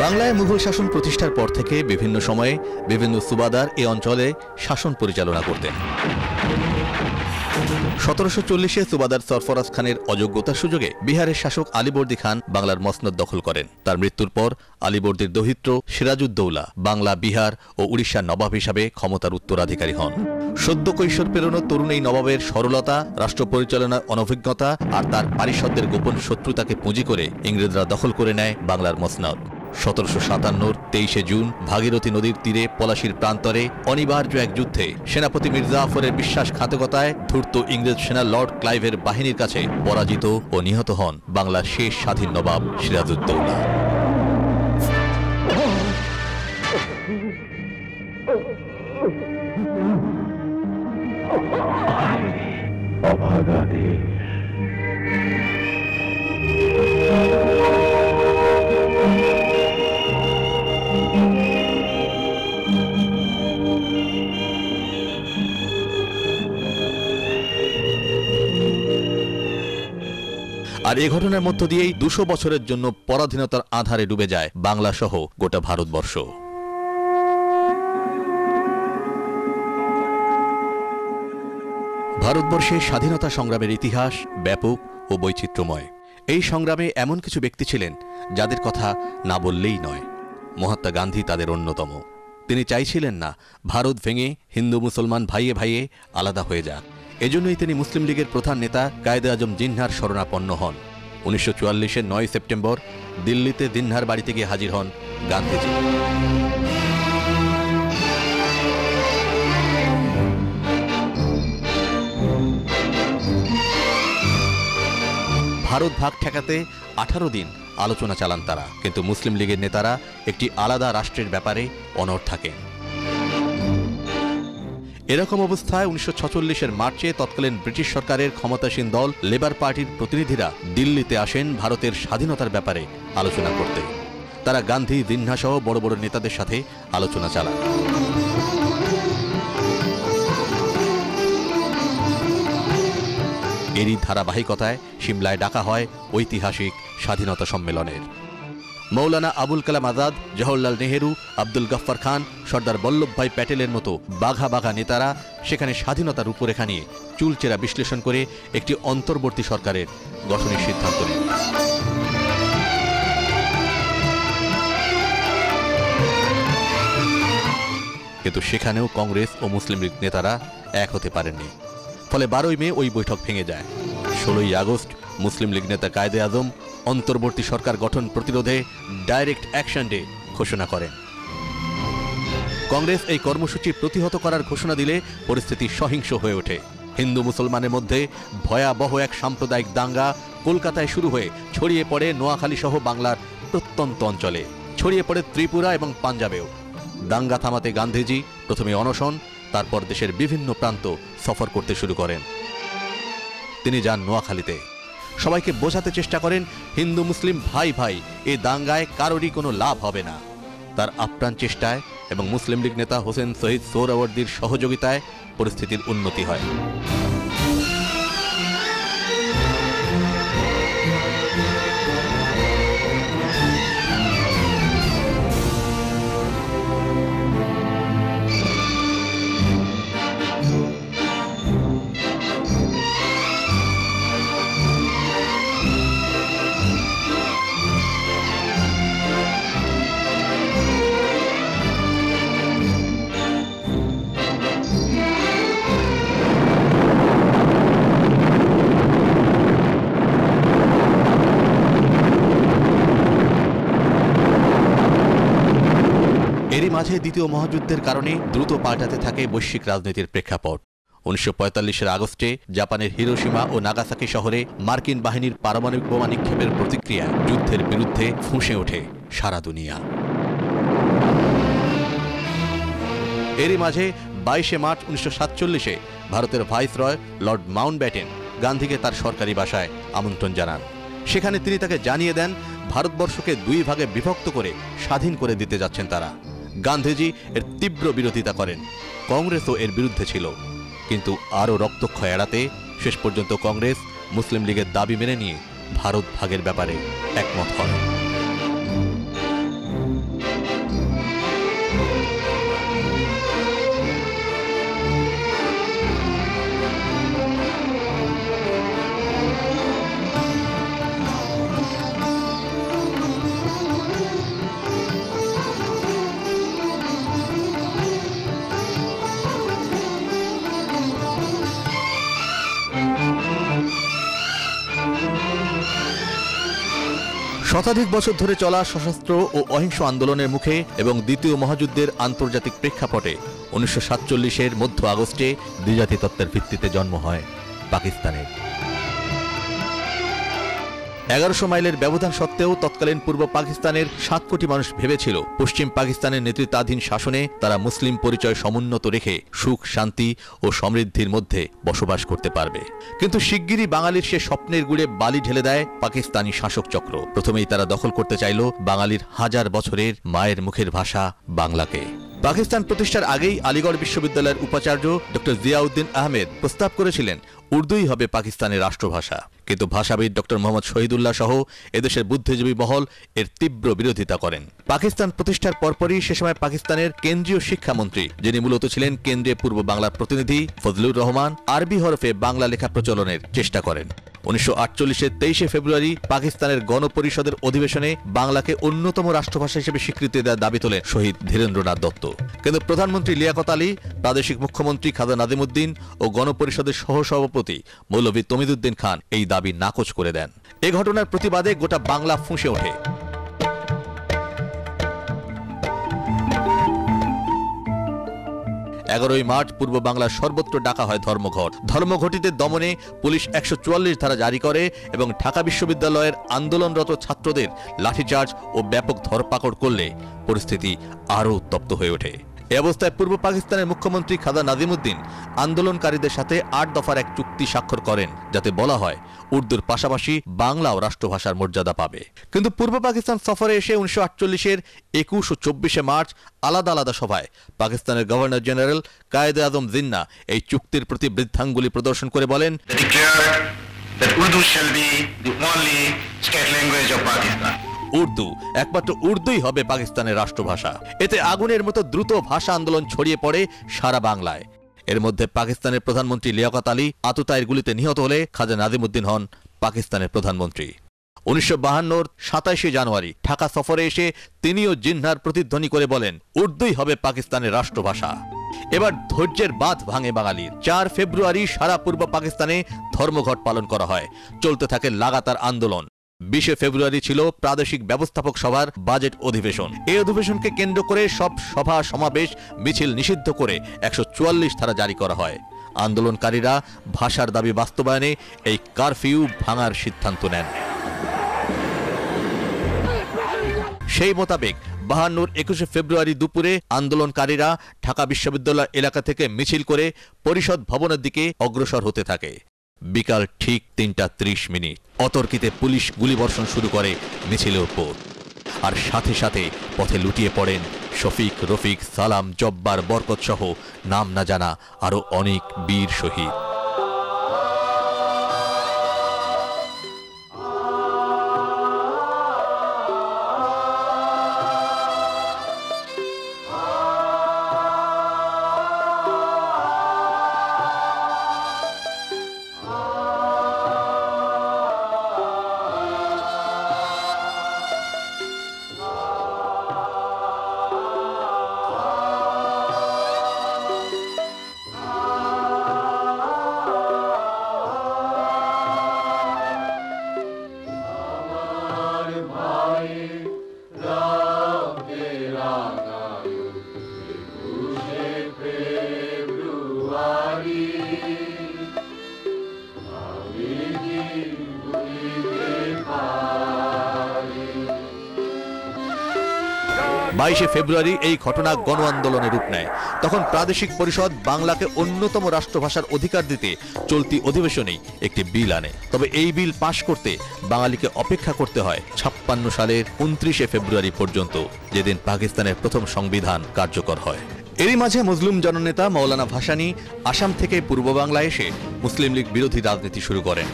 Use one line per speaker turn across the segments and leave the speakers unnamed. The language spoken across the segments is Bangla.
বাংলায় মুঘল শাসন প্রতিষ্ঠার পর থেকে বিভিন্ন সময়ে বিভিন্ন সুবাদার এ অঞ্চলে শাসন পরিচালনা করতেন। 1740-এ সুবাদার সরফরাজ খানের অযোগ্যতার সুযোগে বিহারের শাসক আলীবর্দী খান বাংলার মসনদ দখল করেন। তার মৃত্যুর পর আলীবর্দীর দৌহিত্র সিরাজউদ্দৌলা বাংলা, বিহার ও উড়িষ্যার নবাব হিসাবে ক্ষমতার উত্তরাধিকারী হন। সদ্য কৈশোর পেরোনো তরুণ এই নবাবের সরলতা, রাষ্ট্র পরিচালনার অনভিজ্ঞতা আর তার পারিষদদের গোপন শত্রুতাকে পুঁজি করে ইংরেজরা দখল করে নেয় বাংলার মসনদ। 1757-র 23শে জুন ভাগীরথী নদীর তীরে পলাশীর প্রান্তরে অনিবার্য এক যুদ্ধে সেনাপতি মির্জাফরের বিশ্বাসঘাতকতায় ধূর্ত ইংরেজ সেনা লর্ড ক্লাইভের বাহিনীর কাছে পরাজিত ও নিহত হন বাংলার শেষ স্বাধীন নবাব সিরাজউদ্দৌলা। আর এ ঘটনার মধ্য দিয়েই 200 বছরের জন্য পরাধীনতার আঁধারে ডুবে যায় বাংলা সহ গোটা ভারতবর্ষ। ভারতবর্ষে স্বাধীনতা সংগ্রামের ইতিহাস ব্যাপক ও বৈচিত্র্যময়। এই সংগ্রামে এমন কিছু ব্যক্তি ছিলেন যাদের কথা না বললেই নয়। মহাত্মা গান্ধী তাদের অন্যতম। তিনি চাইছিলেন না ভারত ভেঙে হিন্দু মুসলমান ভাইয়ে ভাইয়ে আলাদা হয়ে যাক। এজন্যই তিনি মুসলিম লীগের প্রধান নেতা কায়েদে আজম জিন্নাহর শরণাপন্ন হন। 1944-এর 9 সেপ্টেম্বর দিল্লিতে জিন্নাহর বাড়িতে গিয়ে হাজির হন গান্ধীজি। ভারত ভাগ ঠেকাতে 18 দিন আলোচনা চালান তারা, কিন্তু মুসলিম লীগের নেতারা একটি আলাদা রাষ্ট্রের ব্যাপারে অনড় থাকেন। এরকম অবস্থায় 1946-এর মার্চে তৎকালীন ব্রিটিশ সরকারের ক্ষমতাসীন দল লেবার পার্টির প্রতিনিধিরা দিল্লিতে আসেন ভারতের স্বাধীনতার ব্যাপারে আলোচনা করতে। তারা গান্ধী, জিন্নাহ সহ বড় বড় নেতাদের সাথে আলোচনা চালান। এরই ধারাবাহিকতায় সিমলায় ডাকা হয় ঐতিহাসিক স্বাধীনতা সম্মেলনের। মৌলানা আবুল কালাম আজাদ, জওহরলাল নেহেরু, আব্দুল গফফর খান, সর্দার বল্লভভাই প্যাটেলের মতো বাঘা বাঘা নেতারা সেখানে স্বাধীনতার রূপরেখা নিয়ে চুলচেরা বিশ্লেষণ করে একটি অন্তর্বর্তী সরকারের গঠনের সিদ্ধান্ত নেন। কিন্তু সেখানেও কংগ্রেস ও মুসলিম লীগ নেতারা এক হতে পারেননি। ফলে 12ই মে ওই বৈঠক ভেঙে যায়। 16ই আগস্ট মুসলিম লীগ নেতা কায়েদে আজম অন্তর্বর্তী সরকার গঠন প্রতিরোধে ডাইরেক্ট অ্যাকশন ডে ঘোষণা করেন। কংগ্রেস এই কর্মসূচি প্রতিহত করার ঘোষণা দিলে পরিস্থিতি সহিংস হয়ে ওঠে। হিন্দু মুসলমানের মধ্যে ভয়াবহ এক সাম্প্রদায়িক দাঙ্গা কলকাতায় শুরু হয়ে ছড়িয়ে পড়ে নোয়াখালী সহ বাংলার প্রত্যন্ত অঞ্চলে, ছড়িয়ে পড়ে ত্রিপুরা এবং পাঞ্জাবেও। দাঙ্গা থামাতে গান্ধীজি প্রথমে অনশন, তারপর দেশের বিভিন্ন প্রান্ত সফর করতে শুরু করেন। তিনি যান নোয়াখালীতে, সবাইকে বোঝাতে চেষ্টা করেন হিন্দু মুসলিম ভাই ভাই, এ দাঙ্গায় কারোরই কোনো লাভ হবে না। তার আপ্রাণ চেষ্টায় এবং মুসলিম লীগ নেতা হোসেন শহীদ সোহরাওয়ার্দীর সহযোগিতায় পরিস্থিতির উন্নতি হয়। এরই মাঝে দ্বিতীয় মহাযুদ্ধের কারণে দ্রুত পাল্টাতে থাকে বৈশ্বিক রাজনীতির প্রেক্ষাপট। 1945-এর আগস্টে জাপানের হিরোশিমা ও নাগাসাকি শহরে মার্কিন বাহিনীর পারমাণবিক বোমা নিক্ষেপের প্রতিক্রিয়া যুদ্ধের বিরুদ্ধে ফুঁসে ওঠে সারা দুনিয়া। এরই মাঝে 22শে মার্চ 1947-এ ভারতের ভাইসরয় লর্ড মাউন্টব্যাটেন গান্ধীকে তার সরকারি বাসায় আমন্ত্রণ জানান। সেখানে তিনি তাকে জানিয়ে দেন ভারতবর্ষকে 2 ভাগে বিভক্ত করে স্বাধীন করে দিতে যাচ্ছেন তারা। গান্ধীজি এর তীব্র বিরোধিতা করেন। কংগ্রেসও এর বিরুদ্ধে ছিল, কিন্তু আরও রক্তক্ষয় এড়াতে শেষ পর্যন্ত কংগ্রেস মুসলিম লীগের দাবি মেনে নিয়ে ভারত ভাগের ব্যাপারে একমত হয়। শতাধিক বছর ধরে চলা সশস্ত্র ও অহিংস আন্দোলনের মুখে এবং দ্বিতীয় মহাযুদ্ধের আন্তর্জাতিক প্রেক্ষাপটে 1947-এর মধ্য আগস্টে দ্বিজাতি তত্ত্বের ভিত্তিতে জন্ম হয় পাকিস্তানের। 1100 মাইলের ব্যবধান সত্ত্বেও তৎকালীন পূর্ব পাকিস্তানের 7 কোটি মানুষ ভেবেছিল পশ্চিম পাকিস্তানের নেতৃত্বাধীন শাসনে তারা মুসলিম পরিচয় সমুন্নত রেখে সুখ, শান্তি ও সমৃদ্ধির মধ্যে বসবাস করতে পারবে। কিন্তু শিগগিরই বাঙালির সে স্বপ্নের গুড়ে বালি ঢেলে দেয় পাকিস্তানি শাসক চক্র। প্রথমেই তারা দখল করতে চাইল বাঙালির হাজার বছরের মায়ের মুখের ভাষা বাংলাকে। পাকিস্তান প্রতিষ্ঠার আগেই আলিগড় বিশ্ববিদ্যালয়ের উপাচার্য ডক্টর জিয়াউদ্দিন আহমেদ প্রস্তাব করেছিলেন উর্দুই হবে পাকিস্তানের রাষ্ট্রভাষা। কিন্তু ভাষাবিদ ডক্টর মোহাম্মদ শহীদুল্লাহ সহ এদেশের বুদ্ধিজীবী মহল এর তীব্র বিরোধিতা করেন। পাকিস্তান প্রতিষ্ঠার পরপরই সে সময় পাকিস্তানের কেন্দ্রীয় শিক্ষামন্ত্রী, যিনি মূলত ছিলেন কেন্দ্রে পূর্ব বাংলার প্রতিনিধি ফজলুর রহমান, আরবি হরফে বাংলা লেখা প্রচলনের চেষ্টা করেন। 1948-এর 23শে ফেব্রুয়ারি পাকিস্তানের গণপরিষদের অধিবেশনে বাংলাকে অন্যতম রাষ্ট্রভাষা হিসেবে স্বীকৃতি দেওয়ার দাবি তোলেন শহীদ ধীরেন্দ্রনাথ দত্ত। কিন্তু প্রধানমন্ত্রী লিয়াকত আলী, প্রাদেশিক মুখ্যমন্ত্রী খাজা নাজিমুদ্দিন ও গণপরিষদের সহসভাপতি মৌলভী তমিদুদ্দিন খান এই দাবি নাকচ করে দেন। এ ঘটনার প্রতিবাদে গোটা বাংলা ফুঁসে ওঠে। 11ই মার্চ পূর্ব বাংলার সর্বত্র ডাকা হয় ধর্মঘট। ধর্মঘটিদের দমনে পুলিশ 144 ধারা জারি করে এবং ঢাকা বিশ্ববিদ্যালয়ের আন্দোলনরত ছাত্রদের লাঠিচার্জ ও ব্যাপক ধরপাকড় করলে পরিস্থিতি আরও উত্তপ্ত হয়ে ওঠে। এ অবস্থায় পূর্ব পাকিস্তানের মুখ্যমন্ত্রী খাজা নাজিমুদ্দিন আন্দোলনকারীদের সাথে 8 দফার এক চুক্তি স্বাক্ষর করেন, যাতে বলা হয় উর্দুর পাশাপাশি বাংলাও রাষ্ট্রভাষার মর্যাদা পাবে। কিন্তু পূর্ব পাকিস্তান সফরে এসে 1948-এর 21 ও 24শে মার্চ আলাদা আলাদা সভায় পাকিস্তানের গভর্নর জেনারেল কায়েদে আজম জিন্না এই চুক্তির প্রতি বৃদ্ধাঙ্গুলি প্রদর্শন করে বলেন, উর্দু, একমাত্র উর্দুই হবে পাকিস্তানের রাষ্ট্রভাষা। এতে আগুনের মতো দ্রুত ভাষা আন্দোলন ছড়িয়ে পড়ে সারা বাংলায়। এর মধ্যে পাকিস্তানের প্রধানমন্ত্রী লিয়াকত আলী আততায়ীর গুলিতে নিহত হলে খাজা নাজিমুদ্দিন হন পাকিস্তানের প্রধানমন্ত্রী। 1952-র 27শে জানুয়ারি ঢাকা সফরে এসে তিনিও জিন্নার প্রতিধ্বনি করে বলেন, উর্দুই হবে পাকিস্তানের রাষ্ট্রভাষা। এবার ধৈর্যের বাঁধ ভাঙে বাঙালির। 4 ফেব্রুয়ারি সারা পূর্ব পাকিস্তানে ধর্মঘট পালন করা হয়। চলতে থাকে লাগাতার আন্দোলন। 20শে ফেব্রুয়ারি ছিল প্রাদেশিক ব্যবস্থাপক সভার বাজেট অধিবেশন। এই অধিবেশনকে কেন্দ্র করে সব সভা, সমাবেশ, মিছিল নিষিদ্ধ করে 144 ধারা জারি করা হয়। আন্দোলনকারীরা ভাষার দাবি বাস্তবায়নে এই কারফিউ ভাঙার সিদ্ধান্ত নেন। সেই মোতাবেক 52-র 21শে ফেব্রুয়ারি দুপুরে আন্দোলনকারীরা ঢাকা বিশ্ববিদ্যালয় এলাকা থেকে মিছিল করে পরিষদ ভবনের দিকে অগ্রসর হতে থাকে। বিকাল ঠিক 3:30 অতর্কিতে পুলিশ গুলিবর্ষণ শুরু করে মিছিলের উপর। আর সাথে সাথে পথে লুটিয়ে পড়েন শফিক, রফিক, সালাম, জব্বার, বরকত সহ নাম না জানা আরো অনেক বীর শহীদ। বাইশে ফেব্রুয়ারি এই ঘটনা গণ আন্দোলনের রূপ নেয়। তখন প্রাদেশিক পরিষদ বাংলাকে অন্যতম রাষ্ট্রভাষার অধিকার দিতে চলতি অধিবেশনেই একটি বিল আনে। তবে এই বিল পাশ করতে বাঙালিকে অপেক্ষা করতে হয় 56 সালের 29শে ফেব্রুয়ারি পর্যন্ত, যেদিন পাকিস্তানের প্রথম সংবিধান কার্যকর হয়। এরই মাঝে মুসলিম জননেতা মৌলানা ভাসানী আসাম থেকে পূর্ব বাংলায় এসে মুসলিম লীগ বিরোধী রাজনীতি শুরু করেন।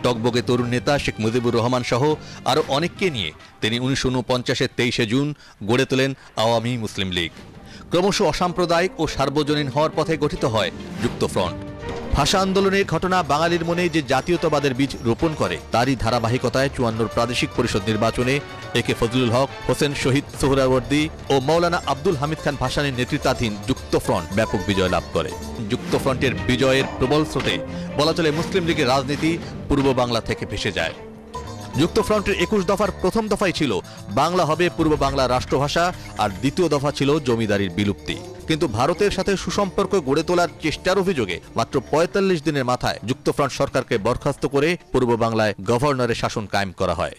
টকবগে তরুণ নেতা শেখ মুজিবুর রহমান সহ আরও অনেককে নিয়ে তিনি 1949-এর 23শে জুন গড়ে তোলেন আওয়ামী মুসলিম লীগ। ক্রমশ অসাম্প্রদায়িক ও সার্বজনীন হওয়ার পথে গঠিত হয় যুক্তফ্রন্ট। ভাষা আন্দোলনের ঘটনা বাঙালির মনে যে জাতীয়তাবাদের বীজ রোপণ করে, তারই ধারাবাহিকতায় 54 প্রাদেশিক পরিষদ নির্বাচনে একে ফজলুল হক, হোসেন শহীদ সোহরাওয়ার্দী ও মৌলানা আব্দুল হামিদ খান ভাসানীর নেতৃত্বাধীন যুক্তফ্রন্ট ব্যাপক বিজয় লাভ করে। যুক্তফ্রন্টের বিজয়ের প্রবল স্রোতে বলা চলে মুসলিম লীগের রাজনীতি পূর্ব বাংলা থেকে ভেসে যায়। যুক্তফ্রন্টের 21 দফার প্রথম দফাই ছিল বাংলা হবে পূর্ব বাংলার রাষ্ট্রভাষা, আর দ্বিতীয় দফা ছিল জমিদারির বিলুপ্তি। কিন্তু ভারতের সাথে সুসম্পর্ক গড়ে তোলার চেষ্টার অভিযোগে মাত্র ৪৫ দিনের মাথায় যুক্তফ্রন্ট সরকারকে বরখাস্ত করে পূর্ব বাংলায় গভর্নরের শাসন কায়েম করা হয়।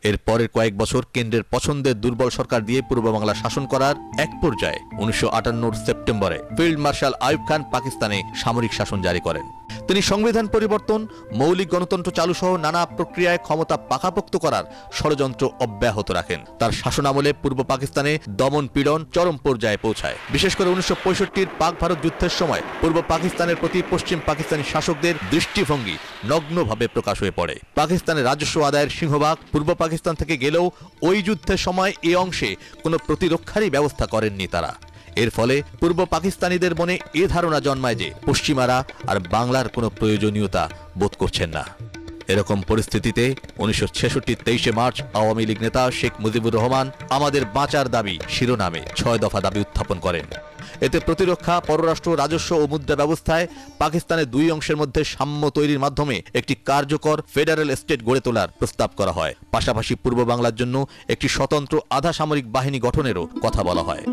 এর পরের কয়েক বছর কেন্দ্রের পছন্দের দুর্বল সরকার দিয়ে পূর্ব বাংলা শাসন করার এক পর্যায়ে ১৯৫৮ সেপ্টেম্বরে ফিল্ড মার্শাল আইয়ুব খান পাকিস্তানে সামরিক শাসন জারি করেন। তিনি সংবিধান পরিবর্তন, মৌলিক গণতন্ত্র চালু সহ নানা প্রক্রিয়ায় ক্ষমতা পাকাপোক্ত করার ষড়যন্ত্র অব্যাহত রাখেন। তার শাসনামলে পূর্ব পাকিস্তানে দমন পীড়ন চরম পর্যায়ে পৌঁছায়। বিশেষ করে ১৯৬৫-র পাক ভারত যুদ্ধের সময় পূর্ব পাকিস্তানের প্রতি পশ্চিম পাকিস্তানি শাসকদের দৃষ্টিভঙ্গি নগ্নভাবে প্রকাশ হয়ে পড়ে। পাকিস্তানের রাজস্ব আদায়ের সিংহভাগ পূর্ব পাকিস্তান থেকে গেলেও ওই যুদ্ধের সময় এ অংশে কোনো প্রতিরক্ষারই ব্যবস্থা করেননি তারা। এর ফলে পূর্ব পাকিস্তানিদের মনে এ ধারণা জন্মায় যে পশ্চিমারা আর বাংলার কোনো প্রয়োজনীয়তা বোধ করছেন না। এরকম পরিস্থিতিতে ১৯৬৬ ২৩ মার্চ আওয়ামী লীগ নেতা শেখ মুজিবুর রহমান আমাদের বাঁচার দাবি শিরোনামে ৬ দফা দাবি উত্থাপন করেন। এতে প্রতিরক্ষা, পররাষ্ট্র, রাজস্ব ও মুদ্রা ব্যবস্থায় পাকিস্তানের দুই অংশের মধ্যে সাম্য তৈরির মাধ্যমে একটি কার্যকর ফেডারেল স্টেট গড়ে তোলার প্রস্তাব করা হয়। পাশাপাশি পূর্ব বাংলার জন্য একটি স্বতন্ত্র আধা সামরিক বাহিনী গঠনেরও কথা বলা হয়।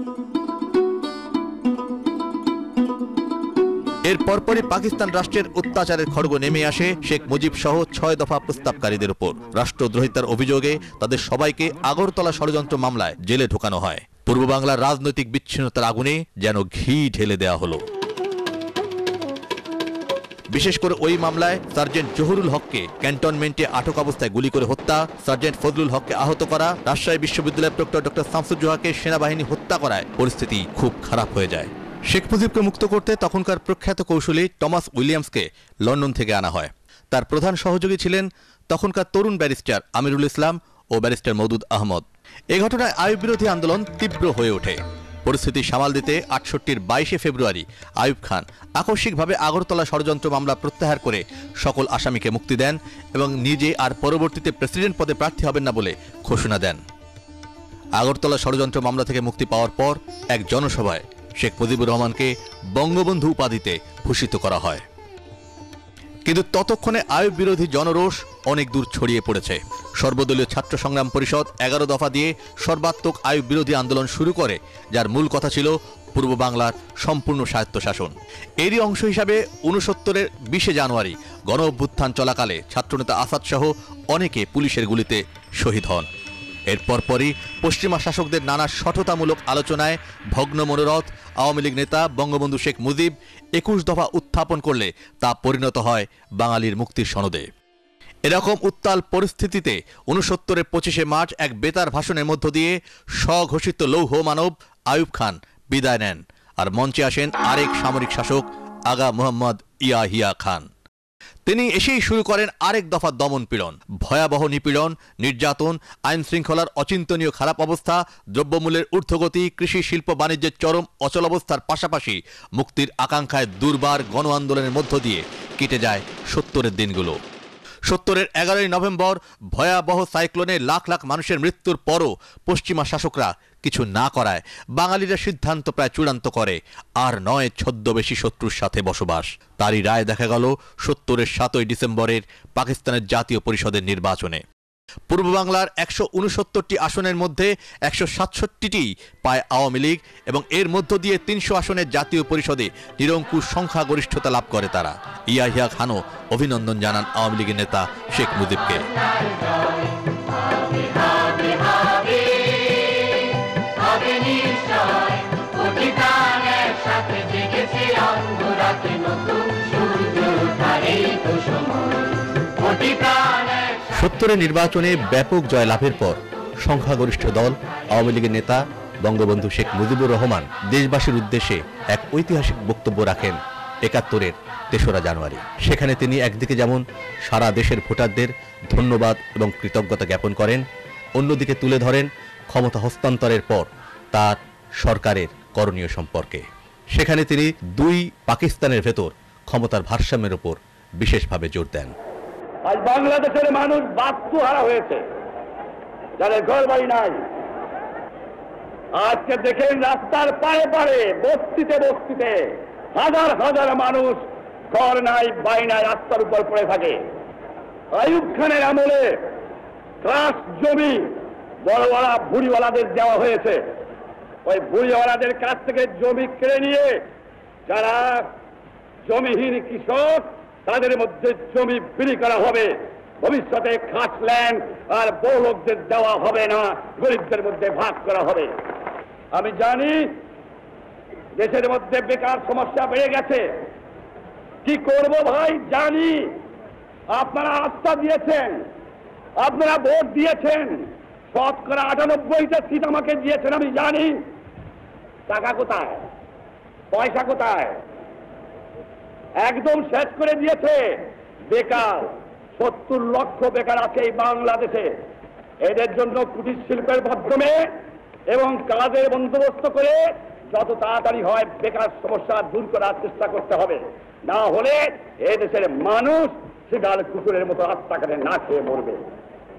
এর পরপরই পাকিস্তান রাষ্ট্রের অত্যাচারের খড়গ নেমে আসে শেখ মুজিব সহ ৬ দফা প্রস্তাবকারীদের উপর। রাষ্ট্রদ্রোহিতার অভিযোগে তাদের সবাইকে আগরতলা ষড়যন্ত্র মামলায় জেলে ঢোকানো হয়। পূর্ব বাংলার রাজনৈতিক বিচ্ছিন্নতার আগুনে যেন ঘি ঢেলে দেওয়া হলো। বিশেষ করে ওই মামলায় সার্জেন্ট জহুরুল হককে ক্যান্টনমেন্টে আটক অবস্থায় গুলি করে হত্যা, সার্জেন্ট ফজলুল হককে আহত করা, রাজশাহী বিশ্ববিদ্যালয়ের প্রক্টর ডক্টর শামসুজ্জোহাকে সেনাবাহিনী হত্যা করায় পরিস্থিতি খুব খারাপ হয়ে যায়। শেখ মুজিবকে মুক্ত করতে তখনকার প্রখ্যাত কৌশলী টমাস উইলিয়ামসকে লন্ডন থেকে আনা হয়। তার প্রধান সহযোগী ছিলেন তখনকার তরুণ ব্যারিস্টার আমিরুল ইসলাম ও ব্যারিস্টার মওদুদ আহমদ। এ ঘটনায় আইয়ুব বিরোধী আন্দোলন তীব্র হয়ে ওঠে। পরিস্থিতি সামাল দিতে ৬৮-র ২২ ফেব্রুয়ারি আইয়ুব খান আকস্মিকভাবে আগরতলা ষড়যন্ত্র মামলা প্রত্যাহার করে সকল আসামিকে মুক্তি দেন এবং নিজে আর পরবর্তীতে প্রেসিডেন্ট পদে প্রার্থী হবেন না বলে ঘোষণা দেন। আগরতলা ষড়যন্ত্র মামলা থেকে মুক্তি পাওয়ার পর এক জনসভায় শেখ মুজিবুর রহমানকে বঙ্গবন্ধু উপাধিতে ভূষিত করা হয়। কিন্তু ততক্ষণে আইয়ুব বিরোধী জনরোষ অনেক দূর ছড়িয়ে পড়েছে। সর্বদলীয় ছাত্র সংগ্রাম পরিষদ ১১ দফা দিয়ে সর্বাত্মক আইয়ুব বিরোধী আন্দোলন শুরু করে, যার মূল কথা ছিল পূর্ব বাংলার সম্পূর্ণ স্বায়ত্তশাসন। এরই অংশ হিসাবে ৬৯-এর ২০ জানুয়ারি গণ অভ্যুত্থান চলাকালে ছাত্রনেতা আসাদ সহ অনেকে পুলিশের গুলিতে শহীদ হন। এর পরপরই পশ্চিমা শাসকদের নানা সঠতামূলক আলোচনায় ভগ্ন মনোরথ আওয়ামী লীগ নেতা বঙ্গবন্ধু শেখ মুজিব ২১ দফা উত্থাপন করলে তা পরিণত হয় বাঙালির মুক্তির সনদে। এরকম উত্তাল পরিস্থিতিতে ৬৯-এর ২৫ মার্চ এক বেতার ভাষণের মধ্য দিয়ে স্বঘোষিত লৌহ মানব আইয়ুব খান বিদায় নেন, আর মঞ্চে আসেন আরেক সামরিক শাসক আগা মোহাম্মদ ইয়াহিয়া খান। তিনি এসেই শুরু করেন আরেক দফা দমন পীড়ন, ভয়াবহ নিপীড়ন, নির্যাতন, আইন শৃঙ্খলার অচিন্তনীয় খারাপ অবস্থা, দ্রব্যমূল্যের ঊর্ধ্বগতি, কৃষি শিল্প বাণিজ্যের চরম অচলাবস্থার পাশাপাশি মুক্তির আকাঙ্ক্ষায় দুর্বার গণ আন্দোলনের মধ্য দিয়ে কেটে যায় ৭০-এর দিনগুলো। ৭০-এর ১১ই নভেম্বর ভয়াবহ সাইক্লোনে লাখ লাখ মানুষের মৃত্যুর পরও পশ্চিমা শাসকরা কিছু না করায় বাঙালিরা সিদ্ধান্ত প্রায় চূড়ান্ত করে, আর নয় ছদ্মবেশী শত্রুর সাথে বসবাস। তারই রায় দেখা গেল ৭০-এর ৭ই ডিসেম্বরের পাকিস্তানের জাতীয় পরিষদের নির্বাচনে। পূর্ব বাংলার ১৬৯টি আসনের মধ্যে ১৬৭টি পায় আওয়ামী লীগ এবং এর মধ্য দিয়ে ৩০০ আসনের জাতীয় পরিষদে নিরঙ্কুশ সংখ্যাগরিষ্ঠতা লাভ করে তারা। ইয়াহিয়া খানও অভিনন্দন জানান আওয়ামী লীগের নেতা শেখ মুজিবকে। সত্তরের নির্বাচনে ব্যাপক জয়লাভের পর সংখ্যাগরিষ্ঠ দল আওয়ামী লীগের নেতা বঙ্গবন্ধু শেখ মুজিবুর রহমান দেশবাসীর উদ্দেশ্যে এক ঐতিহাসিক বক্তব্য রাখেন ৭১-এর ৩রা জানুয়ারি। সেখানে তিনি একদিকে যেমন সারা দেশের ভোটারদের ধন্যবাদ এবং কৃতজ্ঞতা জ্ঞাপন করেন, অন্যদিকে তুলে ধরেন ক্ষমতা হস্তান্তরের পর তার সরকারের করণীয় সম্পর্কে। সেখানে তিনি দুই পাকিস্তানের ভেতর ক্ষমতার ভারসাম্যের উপর বিশেষভাবে জোর দেন।
আজ বাংলাদেশের মানুষ বাস্তুহারা হয়েছে, যাদের ঘর বাড়ি নাই। আজকে দেখেন রাস্তার পায়ে পায়ে, বস্তিতে বস্তিতে হাজার হাজার মানুষ ঘর নাই, বাড়ি নাই, রাস্তার উপর পড়ে থাকে। আইয়ুব খানের আমলে ট্রাস্ট জমি বড় বড় বুড়িওয়ালাদের দেওয়া হয়েছে। ওই বুড়িওয়ালাদের কাছ থেকে জমি কেড়ে নিয়ে যারা জমিহীন কৃষক তাদের মধ্যে জমি বিলি করা হবে। ভবিষ্যতে খাস ল্যান্ড আর বড় লোকদের দেওয়া হবে না, গরিবদের মধ্যে ভাগ করা হবে। আমি জানি দেশের মধ্যে বেকার সমস্যা বেড়ে গেছে। কি করব ভাই জানি। আপনারা আস্থা দিয়েছেন, আপনারা ভোট দিয়েছেন, শতকরা 98টা সিট আমাকে দিয়েছেন, আমি জানি। টাকা কোথায়, পয়সা কোথায়? একদম শেষ করে দিয়েছে। বেকার 70 লক্ষ বেকার আছে এই বাংলাদেশে। এদের জন্য কুটির শিল্পের মাধ্যমে এবং কাজের বন্দোবস্ত করে যত তাড়াতাড়ি হয় বেকার সমস্যা দূর করার চেষ্টা করতে হবে। না হলে এই দেশের মানুষ শিগাল কুকুরের মতো রাস্তাঘাটে না খেয়ে মরবে।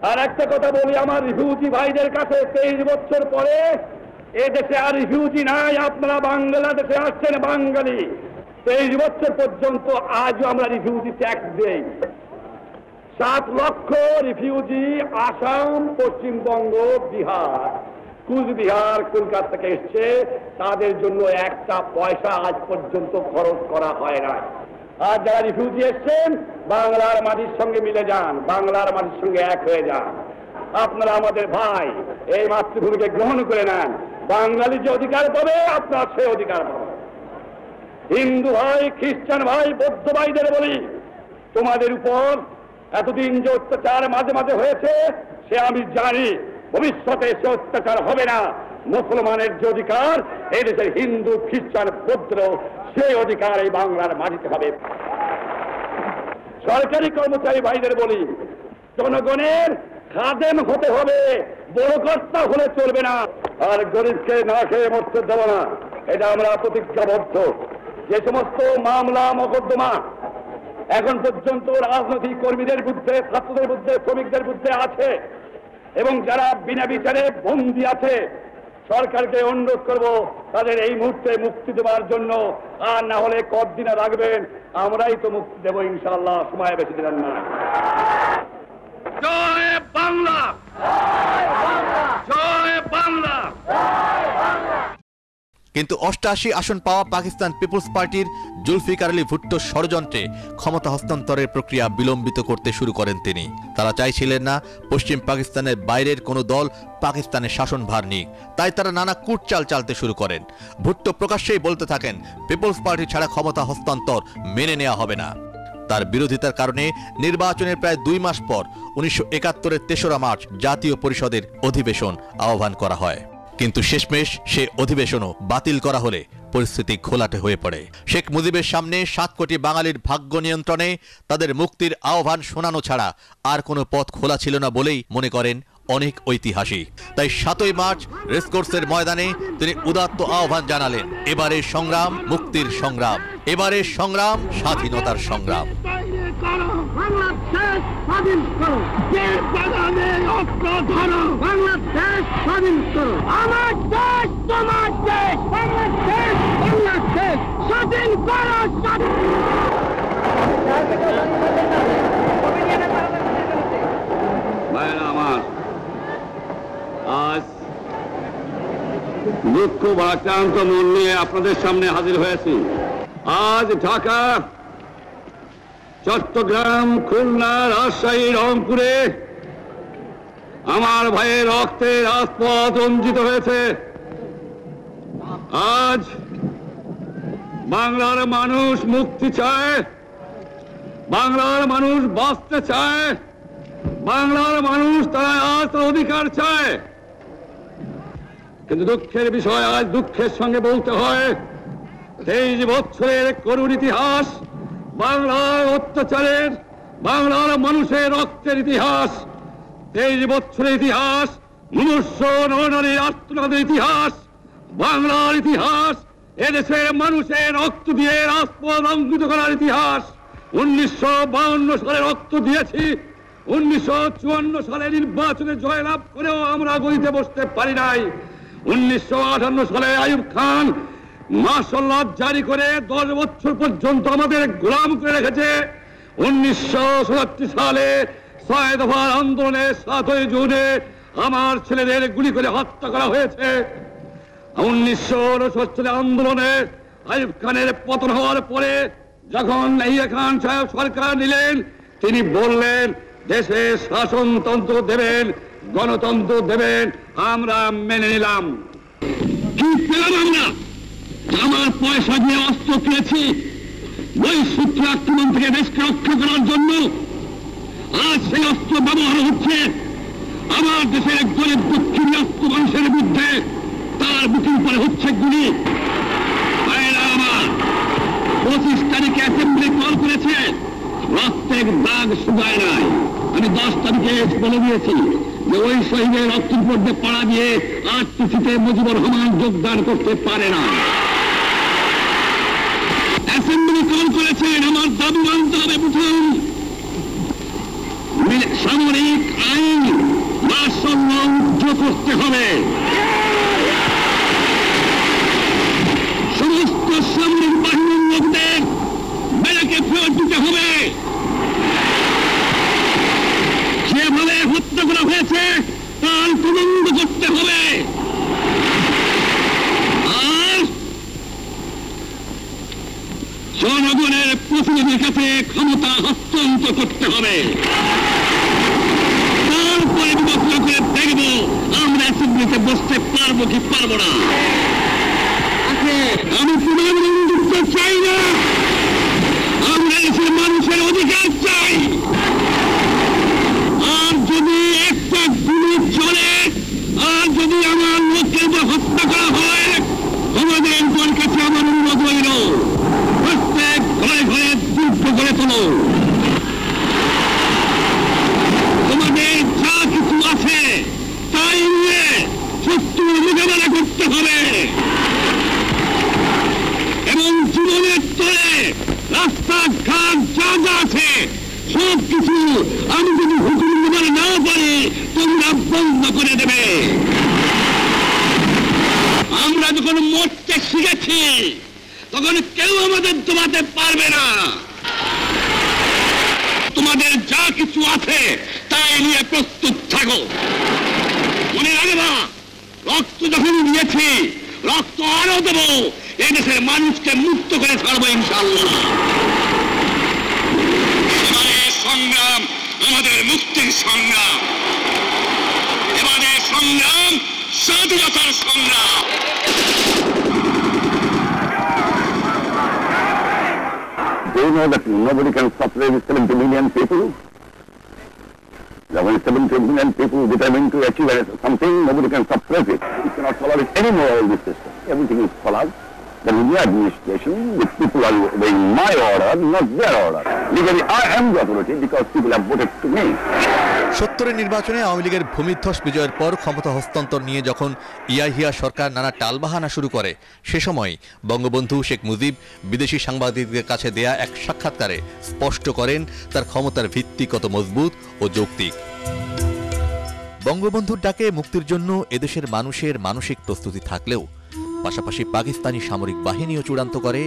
আর একটা কথা বলি আমার রিফিউজি ভাইদের কাছে, 23 বছর পরে এ দেশে আর রিফিউজি নাই। আপনারা বাংলাদেশে আসছেন বাঙালি। 23 বছর পর্যন্ত আজও আমরা রিফিউজি ট্যাক্স দেই। 7 লক্ষ রিফিউজি আসাম, পশ্চিমবঙ্গ, বিহার, কুচবিহার, কলকাতা থেকে এসছে। তাদের জন্য একটা পয়সা আজ পর্যন্ত খরচ করা হয় না। আর যারা রিফিউজি এসছেন বাংলার মাটির সঙ্গে মিলে যান, বাংলার মাটির সঙ্গে এক হয়ে যান। আপনারা আমাদের ভাই, এই মাতৃভূমিকে গ্রহণ করে নেন। বাঙালি যে অধিকার পাবে আপনারা সে অধিকার পাবে। হিন্দু ভাই, খ্রিস্টান ভাই, বৌদ্ধ ভাইদের বলি, তোমাদের উপর এতদিন যে অত্যাচার মাঝে মাঝে হয়েছে সে আমি জানি। ভবিষ্যতে সে অত্যাচার হবে না। মুসলমানের যে অধিকার এই দেশের হিন্দু, খ্রিস্টান, বৌদ্ধ সেই অধিকার এই বাংলার মাটিতে হবে। সরকারি কর্মচারী ভাইদের বলি, জনগণের খাদেম হতে হবে, বড় কর্তা হলে চলবে না। আর গরিবকে না খেয়ে মরতে দেব না, এটা আমরা প্রতিজ্ঞাবদ্ধ। যে সমস্ত মামলা মোকদ্দমা এখন পর্যন্ত রাজনৈতিক কর্মীদের বিরুদ্ধে, ছাত্রদের বিরুদ্ধে, শ্রমিকদের বিরুদ্ধে আছে এবং যারা বিনা বিচারে বন্দী আছে, সরকারকে অনুরোধ করব তাদের এই মুহূর্তে মুক্তি দেওয়ার জন্য। আর না হলে কতদিনে রাখবেন, আমরাই তো মুক্তি দেব ইনশাআল্লাহ, সময় বেশি দিন না। জয় বাংলা, জয় বাংলা।
কিন্তু 88 আসন পাওয়া পাকিস্তান পিপলস পার্টির জুলফিকার আলী ভুট্টোর ষড়যন্ত্রে ক্ষমতা হস্তান্তরের প্রক্রিয়া বিলম্বিত করতে শুরু করেন তিনি। তারা চাইছিলেন না পশ্চিম পাকিস্তানের বাইরের কোনো দল পাকিস্তানের শাসনভার নিক, তাই তারা নানা কূটচাল চালতে শুরু করেন। ভুট্টো প্রকাশ্যেই বলতে থাকেন পিপলস পার্টি ছাড়া ক্ষমতা হস্তান্তর মেনে নেওয়া হবে না। তার বিরোধিতার কারণে নির্বাচনের প্রায় 2 মাস পর 1971-এর 3রা মার্চ জাতীয় পরিষদের অধিবেশন আহ্বান করা হয়। কিন্তু শেষমেশ সে অধিবেশনও বাতিল করা হলে পরিস্থিতি ঘোলাটে হয়ে পড়ে। শেখ মুজিবের সামনে 7 কোটি বাঙালির ভাগ্য নিয়ন্ত্রণে তাদের মুক্তির আহ্বান শোনানো ছাড়া আর কোনো পথ খোলা ছিল না বলেই মনে করেন অনেক ঐতিহাসিক। তাই 7ই মার্চ রেসকোর্সের ময়দানে তিনি উদাত্ত আহ্বান জানালেন, এবারের সংগ্রাম মুক্তির সংগ্রাম, এবারের সংগ্রাম স্বাধীনতার সংগ্রাম।
বাংলাদেশ স্বাধীন করো, দেশ বাগানে অস্ত্র ধরো, বাংলাদেশ স্বাধীন করো। আমার দেশ তোমার দেশ, বাংলাদেশ, বাংলাদেশ স্বাধীন করো, স্বাধীন।
ভাইরা আমার, আজ দুঃখ ভারাক্রান্ত মন নিয়ে আপনাদের সামনে হাজির হয়েছি। আজ ঢাকা, চট্টগ্রাম, খুলনা, রাজশাহী, রংপুরে আমার ভাইয়ের রক্তে রাজপথ রঞ্জিত হয়েছে। আজ বাংলার মানুষ মুক্তি চায়, বাংলার মানুষ বাঁচতে চায়, বাংলার মানুষ তারা আজ তার অধিকার চায়। কিন্তু দুঃখের বিষয়, আজ দুঃখের সঙ্গে বলতে হয় 23 বছরের করুণ ইতিহাস, বাংলার অত্যাচারের, বাংলার মানুষের রক্তের ইতিহাস, 23 বছরের ইতিহাস, মনুষ্য নরনারীর আত্মনাদের ইতিহাস, বাংলার ইতিহাস, এদেশের মানুষের রক্ত দিয়ে রাজপথ অঙ্কিত করার ইতিহাস। 1952 সালে রক্ত দিয়েছি, 1954 সালে নির্বাচনে জয়লাভ করেও আমরা গদিতে বসতে পারি নাই। 1958 সালে আইয়ুব খান মার্শাল ল জারি করে 10 বছর পর্যন্ত আমাদের গোলাম করে রেখেছে। 1967 সালে 6 দফার আন্দোলনে 7ই জুনে আমার ছেলেদের গুলি করে হত্যা করা হয়েছে। 1969 সালে আন্দোলনে আইয়ুব খানের পতন হওয়ার পরে যখন ইয়াহিয়া খান সাহেব সরকার নিলেন, তিনি বললেন দেশে শাসনতন্ত্র দেবেন, গণতন্ত্র দেবেন। আমরা মেনে নিলাম। কি পেলাম আমরা? আমার পয়সা দিয়ে অস্ত্র কিনেছি ওই সূত্র আক্রমণ থেকে দেশকে রক্ষা করার জন্য। আজ সেই অস্ত্র ব্যবহার হচ্ছে আমার দেশের গরিব দুঃখী নিরস্ত্র মানুষের বিরুদ্ধে। তার বুকের উপরে হচ্ছে গুলি। আমার 25 তারিখে অ্যাসেম্বলি কল করেছে, রক্তের দাগ শুকায় নাই। আমি 10 তারিখে বলে দিয়েছি যে ওই শহীদের রক্তের মধ্যে পাড়া দিয়ে আরটিসিতে মুজিবুর রহমান যোগদান করতে পারে না। অ্যাসেম্বলি কল করেছেন, আমার দাবি মানতে হবে। প্রথম সামরিক আইন ভারসাম্য করতে হবে। সমস্ত সামরিক বাহিনীর লোকদের বেলাকে ফেরত দিতে হবে। যেভাবে হত্যা করা হয়েছে তার তদন্ত করতে হবে। আর জনগণের প্রতিনিধির কাছে ক্ষমতা হস্তান্তর করতে হবে। তারপরে বিবেচনা করে দেখব আমরা অ্যাসেম্বলিতে বসতে পারবো কি পারবো না। আমি পুনর্বন্ধুত্ব চাই না, আমরা দেশের মানুষের অধিকার চাই। আর যদি একটা গুলি চলে, আর যদি আমার লোককে হত্যা করা হয়, আমাদের কাছে আমার অনুরোধ রইল প্রত্যেক ঘরে ঘরে যুদ্ধ করে তোলো। তোমাদের যা কিছু আছে তাই নিয়ে শত্রুর মোকাবেলা করতে হবে এবং জীবনের তলে রাস্তাঘাট যা যা আছে সব কিছু আমি যদি হুকুম মোকাবেলা না পারি তোমরা বন্ধ করে দেবে। আমরা যখন মরতে শিখেছি তখন কেউ আমাদের দমাতে পারবে না। তোমাদের যা কিছু আছে তাই নিয়ে প্রস্তুত থাকো। মনে রাখবা, রক্ত যখন দিয়েছি রক্ত আরো দেবো। এই দেশের মানুষকে মুক্ত করে ছাড়বো ইনশাআল্লাহ। এবারের সংগ্রাম আমাদের মুক্তির সংগ্রাম, এবারের সংগ্রাম স্বাধীনতার সংগ্রাম।
Do you know that nobody can suppress 70 million people? When 70 million people determined to achieve something, nobody can suppress it. You cannot follow it anymore in this system. Everything is followed. The new administration, the people are obeying my order, not their order. Legally, I am the authority because people have voted to me.
70-এর নির্বাচনে আওয়ামী লীগের ভূমিধ্বস বিজয়ের পর ক্ষমতা হস্তান্তর নিয়ে যখন ইয়াহিয়া সরকার নানা টালবাহানা শুরু করে, সে সময় বঙ্গবন্ধু শেখ মুজিব বিদেশি সাংবাদিকদের কাছে দেয়া এক সাক্ষাৎকারে স্পষ্ট করেন তার ক্ষমতার ভিত্তি কত মজবুত ও যৌক্তিক। বঙ্গবন্ধুর ডাকে মুক্তির জন্য এদেশের মানুষের মানসিক প্রস্তুতি থাকলেও পাশাপাশি পাকিস্তানি সামরিক বাহিনীও চূড়ান্ত করে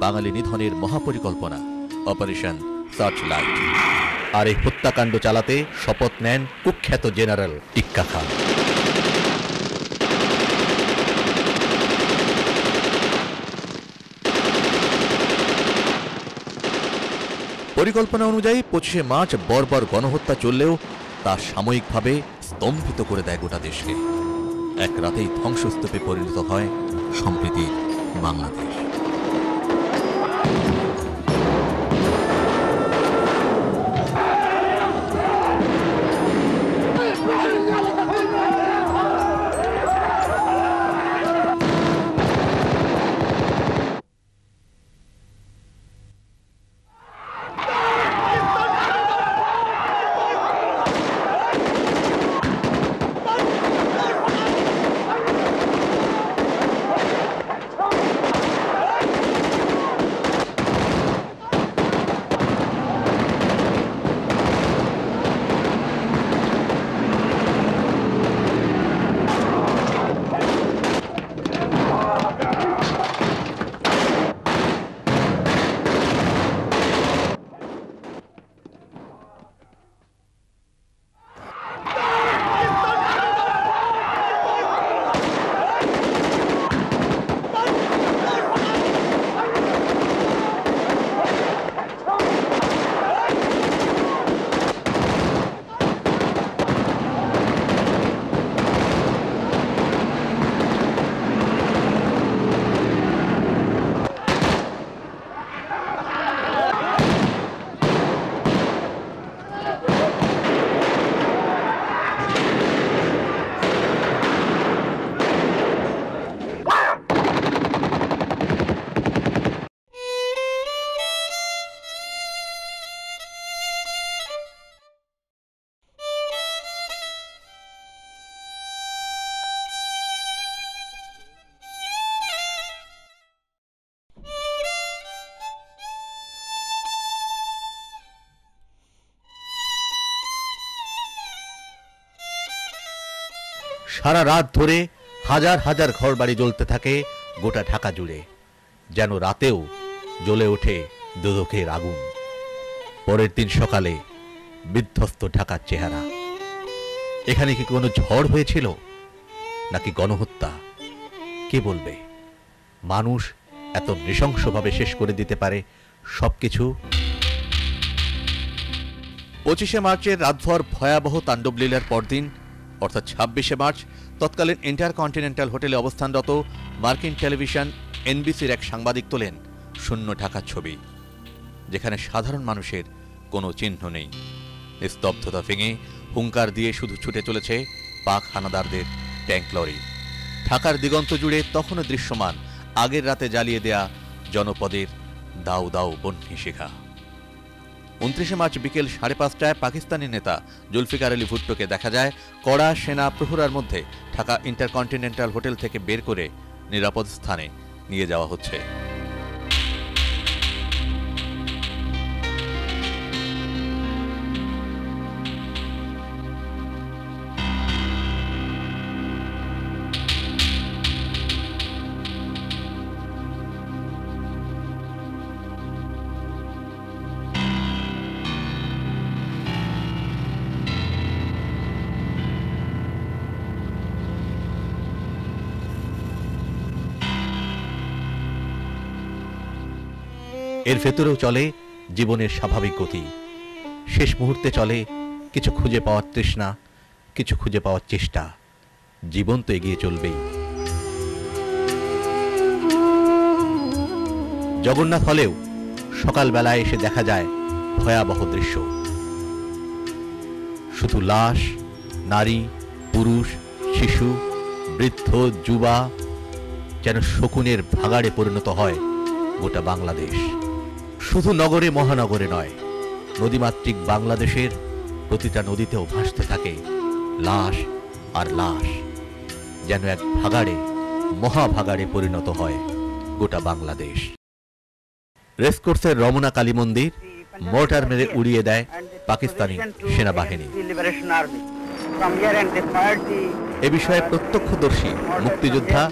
বাঙালি নিধনের মহাপরিকল্পনা অপারেশন সার্চলাইট। আর এই হত্যাকাণ্ড চালাতে শপথ নেন কুখ্যাত জেনারেল টিক্কা খান। পরিকল্পনা অনুযায়ী 25শে মার্চ বর্বর গণহত্যা চললেও তা সাময়িকভাবে স্তম্ভিত করে দেয় গোটা দেশকে। এক রাতেই ধ্বংসস্তূপে পরিণত হয় সম্প্রীতি বাংলাদেশ। সারা রাত ধরে হাজার হাজার ঘরবাড়ি জ্বলতে থাকে গোটা ঢাকা জুড়ে, যেন রাতেও জ্বলে ওঠে দোজখের আগুন। পরের দিন সকালে বিধ্বস্ত ঢাকার চেহারা। এখানে কি কোনো ঝড় হয়েছিল নাকি গণহত্যা? কে বলবে? মানুষ এত নৃশংসভাবে শেষ করে দিতে পারে সবকিছু। 25শে মার্চের রাতভর ভয়াবহ তাণ্ডবলীলার পরদিন অর্থাৎ 26শে মার্চ তৎকালীন ইন্টারকন্টিনেন্টাল হোটেলে অবস্থানরত মার্কিন টেলিভিশন এনবিসির এক সাংবাদিক তোলেন শূন্য ঢাকার ছবি, যেখানে সাধারণ মানুষের কোনো চিহ্ন নেই। স্তব্ধতা ভেঙে হুঙ্কার দিয়ে শুধু ছুটে চলেছে পাক হানাদারদের ট্যাঙ্ক লরি। ঢাকার দিগন্ত জুড়ে তখনও দৃশ্যমান আগের রাতে জ্বালিয়ে দেয়া জনপদের দাউ দাউ বহ্নি শিখা। 29শে মার্চ বিকেল 5:30টায় পাকিস্তানি নেতা জুলফিকার আলী ভুট্টোকে দেখা যায় কড়া সেনা প্রহরার মধ্যে ঢাকা ইন্টারকন্টিনেন্টাল হোটেল থেকে বের করে নিরাপদ স্থানে নিয়ে যাওয়া হচ্ছে। এর ভেতরেও চলে জীবনের স্বাভাবিক গতি। শেষ মুহূর্তে চলে কিছু খুঁজে পাওয়ার তৃষ্ণা, কিছু খুঁজে পাওয়ার চেষ্টা। জীবন তো এগিয়ে চলবেই। জগন্নাথ হলেও সকালবেলায় এসে দেখা যায় ভয়াবহ দৃশ্য। শুধু লাশ, নারী, পুরুষ, শিশু, বৃদ্ধ, যুবা, যেন শকুনের ভাগাড়ে পরিণত হয় গোটা বাংলাদেশ। শুধু নগরে মহানগরে নয়, নদীমাতৃক বাংলাদেশের প্রতিটা নদীতেও ভাসতে থাকে লাশ আর লাশ, যেন এক ভাগাড়ে, মহাভাগাড়ে পরিণত হয় গোটা বাংলাদেশ। রেসকোর্সের রমনা কালী মন্দির মোর্টার মেরে উড়িয়ে দেয় পাকিস্তানি সেনাবাহিনী। এ বিষয়ে প্রত্যক্ষদর্শী মুক্তিযোদ্ধা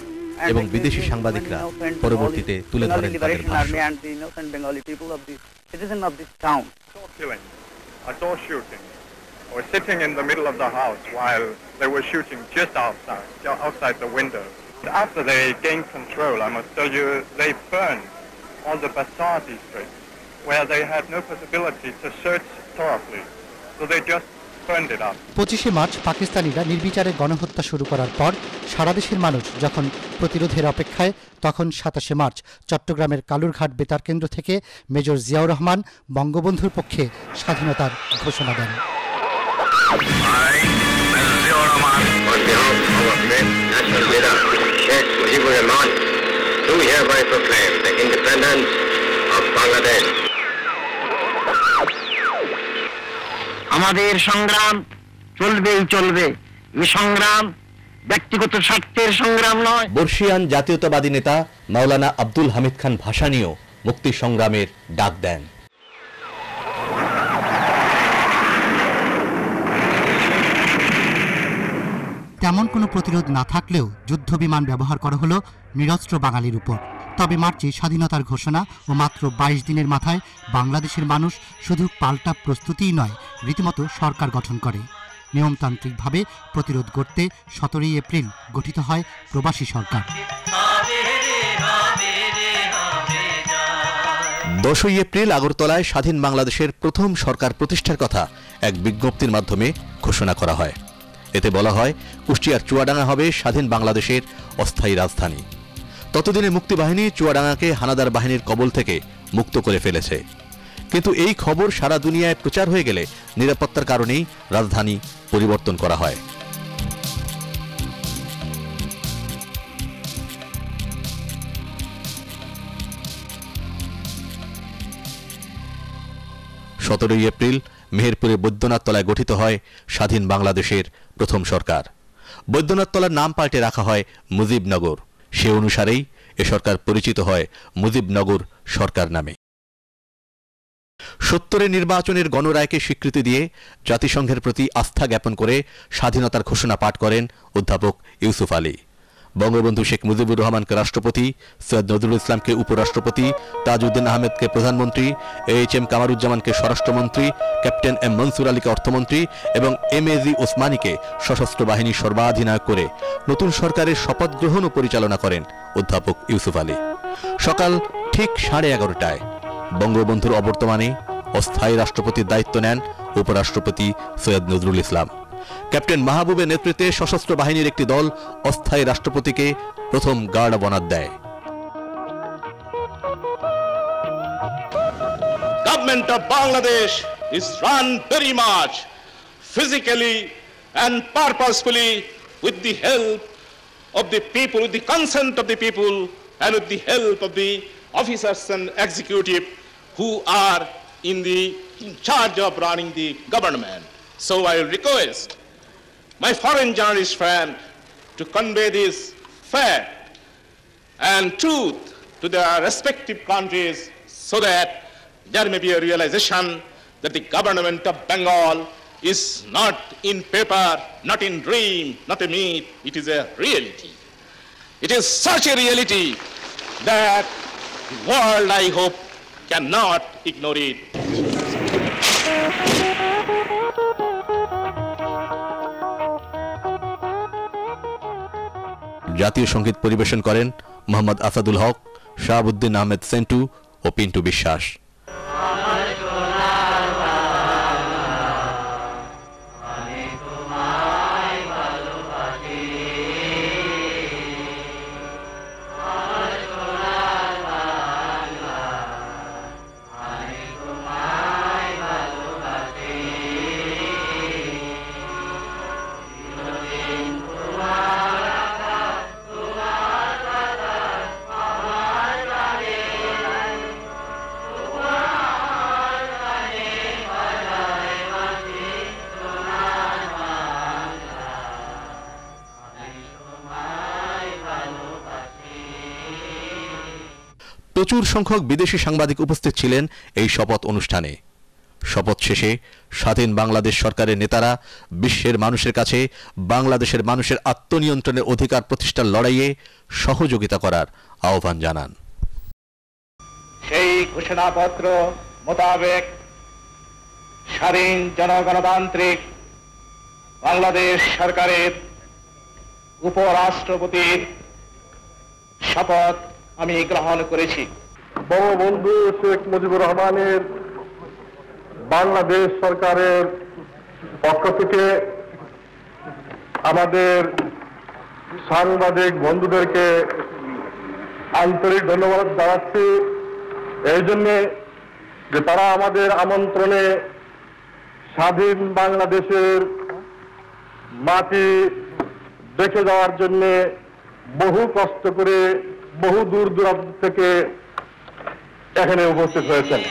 এবং বিদেশি সাংবাদিকরা পরবর্তীতে তুলে ধরেন তাদের ভাষ্য।
I was sitting in the middle of the house while they were shooting just outside the window. After they gained control, I must tell you, they burned all the bazaar districts where they had no possibility to search thoroughly. So they just burned it up.
25শে মার্চ পাকিস্তানিরা নির্বিচারে গণহত্যা শুরু করার পর সারা দেশের মানুষ যখন প্রতিরোধের অপেক্ষায়, তখন 27শে মার্চ চট্টগ্রামের কালুরঘাট বেতার কেন্দ্র থেকে মেজর জিয়াউর রহমান বঙ্গবন্ধুর পক্ষে স্বাধীনতার ঘোষণা দেন।
আমাদের সংগ্রাম চলবেই চলবে। এই সংগ্রাম ব্যক্তিগত স্বার্থের সংগ্রাম নয়।
বর্ষিয়ান জাতীয়তাবাদী নেতা মাওলানা আব্দুল হামিদ খান ভাসানীও মুক্তি সংগ্রামের ডাক দেন।
তেমন কোনো প্রতিরোধ না থাকলেও যুদ্ধবিমান ব্যবহার করা হলো নিরস্ত্র বাঙালির উপর। তবে মার্চে স্বাধীনতার ঘোষণা ও মাত্র 22 দিনের মাথায় বাংলাদেশের মানুষ শুধু পাল্টা প্রস্তুতিই নয়, রীতিমতো সরকার গঠন করে। নিয়মতান্ত্রিকভাবে প্রতিরোধ করতে 17 এপ্রিল গঠিত হয় প্রবাসী সরকার।
10 এপ্রিল আগরতলায় স্বাধীন বাংলাদেশের প্রথম সরকার প্রতিষ্ঠার কথা এক বিজ্ঞপ্তির মাধ্যমে ঘোষণা করা হয়। এতে বলা হয় কুষ্টিয়ার চুয়াডাঙ্গা হবে স্বাধীন বাংলাদেশের অস্থায়ী রাজধানী। ততদিনে মুক্তিবাহিনী চুয়াডাঙ্গাকে হানাদার বাহিনীর কবল থেকে মুক্ত করে ফেলেছে। কিন্তু এই খবর সারা দুনিয়ায় প্রচার হয়ে গেলে নিরাপত্তার কারণেই রাজধানী পরিবর্তন করা হয়। 17 এপ্রিল মেহেরপুরে বৈদ্যনাথ তলায় গঠিত হয় স্বাধীন বাংলাদেশের প্রথম সরকার। বৈদ্যনাথ তলার নাম পাল্টে রাখা হয় মুজিবনগর। সে অনুসারেই এ সরকার পরিচিত হয় মুজিবনগর সরকার নামে। 70 নির্বাচনের গণরায়কে স্বীকৃতি দিয়ে জাতিসংঘের প্রতি আস্থা জ্ঞাপন করে স্বাধীনতার ঘোষণা পাঠ করেন অধ্যাপক ইউসুফ আলী। বঙ্গবন্ধু শেখ মুজিবুর রহমানকে রাষ্ট্রপতি, সৈয়দ নজরুল ইসলামকে উপরাষ্ট্রপতি, তাজউদ্দিন আহমেদকে প্রধানমন্ত্রী, এইচ.এম. কামারুজ্জামানকে স্বরাষ্ট্রমন্ত্রী, ক্যাপ্টেন এম মনসুর আলীকে অর্থমন্ত্রী এবং এম.এ.জি. ওসমানীকে সশস্ত্র বাহিনীর সর্বাধিনায়ক করে নতুন সরকারের শপথ গ্রহণ ও পরিচালনা করেন অধ্যাপক ইউসুফ আলী। সকাল ঠিক 11:30টায় বঙ্গবন্ধুর অবর্তমানে অস্থায়ী রাষ্ট্রপতির দায়িত্ব নেন উপরাষ্ট্রপতি সৈয়দ নজরুল ইসলাম। ক্যাপ্টেন মাহবুবের নেতৃত্বে সশস্ত্র বাহিনীর একটি দল অস্থায়ী রাষ্ট্রপতিকে প্রথম গার্ড অব অনার দেয়।
Government of Bangladesh is run very much physically and purposefully with the help of the people, with the consent of the people, and with the help of the officers and executive who are in charge of running the government. So I request my foreign journalist friend to convey this fact and truth to their respective countries so that there may be a realization that the government of Bengal is not in paper, not in dream, not a myth, it is a reality. It is such a reality that the world, I hope, cannot ignore it.
জাতীয় সঙ্গীত পরিবেশন করেন মোহাম্মদ আসাদুল হক, শাহাবুদ্দিন আহমেদ সেন্টু ও পিন্টু বিশ্বাস। প্রচুর সংখ্যক বিদেশি সাংবাদিক উপস্থিত ছিলেন এই শপথ অনুষ্ঠানে। শপথ শেষে স্বাধীন বাংলাদেশ সরকারের নেতারা বিশ্বের মানুষের কাছে বাংলাদেশের মানুষের আত্মনিয়ন্ত্রণের অধিকার প্রতিষ্ঠার লড়াইয়ে সহযোগিতা করার আহ্বান জানান।
সেই ঘোষণাপত্র মোতাবেক স্বাধীন জনগণতান্ত্রিক বাংলাদেশ সরকারের উপরাষ্ট্রপতির শপথ আমি গ্রহণ করেছি।
বঙ্গবন্ধু শেখ মুজিবুর রহমানের বাংলাদেশ সরকারের পক্ষ থেকে আমাদের সাংবাদিক বন্ধুদেরকে আন্তরিক ধন্যবাদ জানাচ্ছি এই জন্যে যে তারা আমাদের আমন্ত্রণে স্বাধীন বাংলাদেশের মাটি দেখে যাওয়ার জন্য বহু কষ্ট করে বহু দূর দূরান্ত থেকে এখানে উপস্থিত হয়েছেন।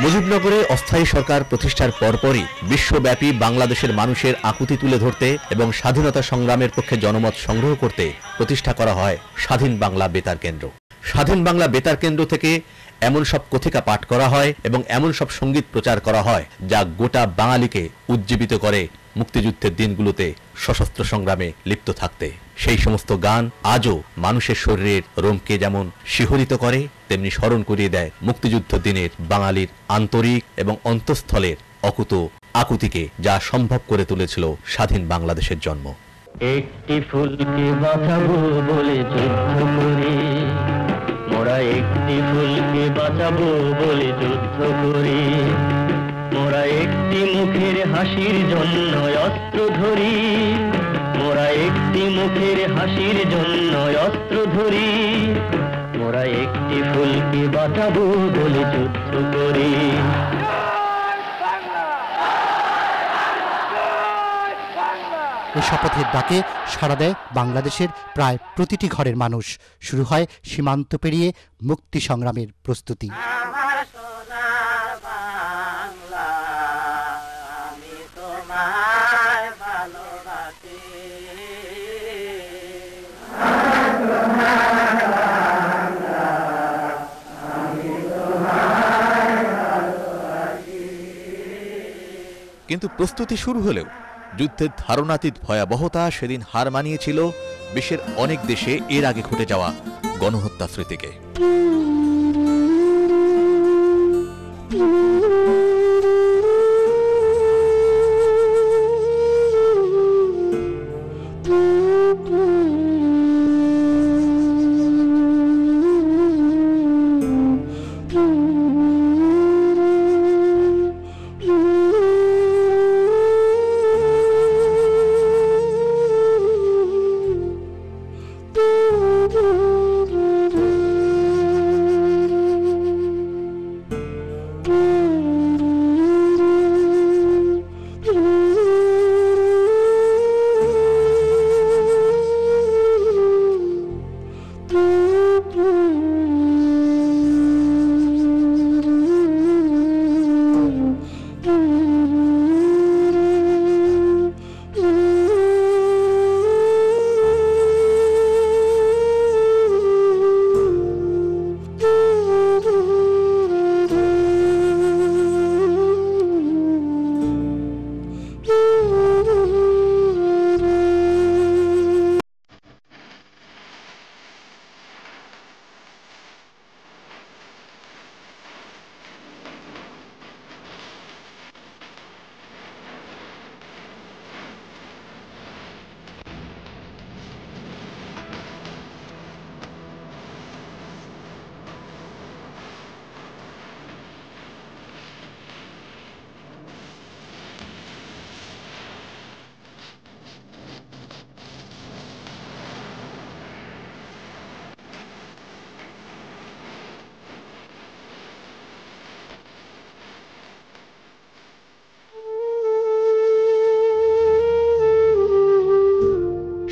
মুজিবনগরে অস্থায়ী সরকার প্রতিষ্ঠার পরপরই বিশ্বব্যাপী বাংলাদেশের মানুষের আকুতি তুলে ধরতে এবং স্বাধীনতা সংগ্রামের পক্ষে জনমত সংগ্রহ করতে প্রতিষ্ঠা করা হয় স্বাধীন বাংলা বেতার কেন্দ্র। স্বাধীন বাংলা বেতার কেন্দ্র থেকে এমন সব কথিকা পাঠ করা হয় এবং এমন সব সঙ্গীত প্রচার করা হয় যা গোটা বাঙালিকে উজ্জীবিত করে মুক্তিযুদ্ধের দিনগুলোতে সশস্ত্র সংগ্রামে লিপ্ত থাকতে। সেই সমস্ত গান আজও মানুষের শরীরের রোমকে যেমন শিহরিত করে তেমনি স্মরণ করিয়ে দেয় মুক্তিযুদ্ধ দিনের বাঙালির আন্তরিক এবং অন্তঃস্থলের অকুত আকুতিকে, যা সম্ভব করে তুলেছিল স্বাধীন বাংলাদেশের জন্ম।
একটি ফুলকে বাঁচাবো বলে যুদ্ধ করি, মোরা একটি ফুলকে বাঁচাবো বলে যুদ্ধ করি, মোরা একটি মুখের হাসির জন্য অস্ত্র ধরি, মোরা একটি মুখের হাসির জন্য অস্ত্র ধরি, মোরা একটি ফুলকে বাঁচাবো বলে যুদ্ধ করি।
এই শপথের ডাকে সাড়া দেয় বাংলাদেশের প্রায় প্রতিটি ঘরের মানুষ। শুরু হয় সীমান্ত পেরিয়ে মুক্তি সংগ্রামের প্রস্তুতি।
কিন্তু প্রস্তুতি শুরু হলেও যুদ্ধের ধারণাতীত ভয়াবহতা সেদিন হার মানিয়েছিল বিশ্বের অনেক দেশে এর আগে ঘটে যাওয়া গণহত্যা স্মৃতিকে।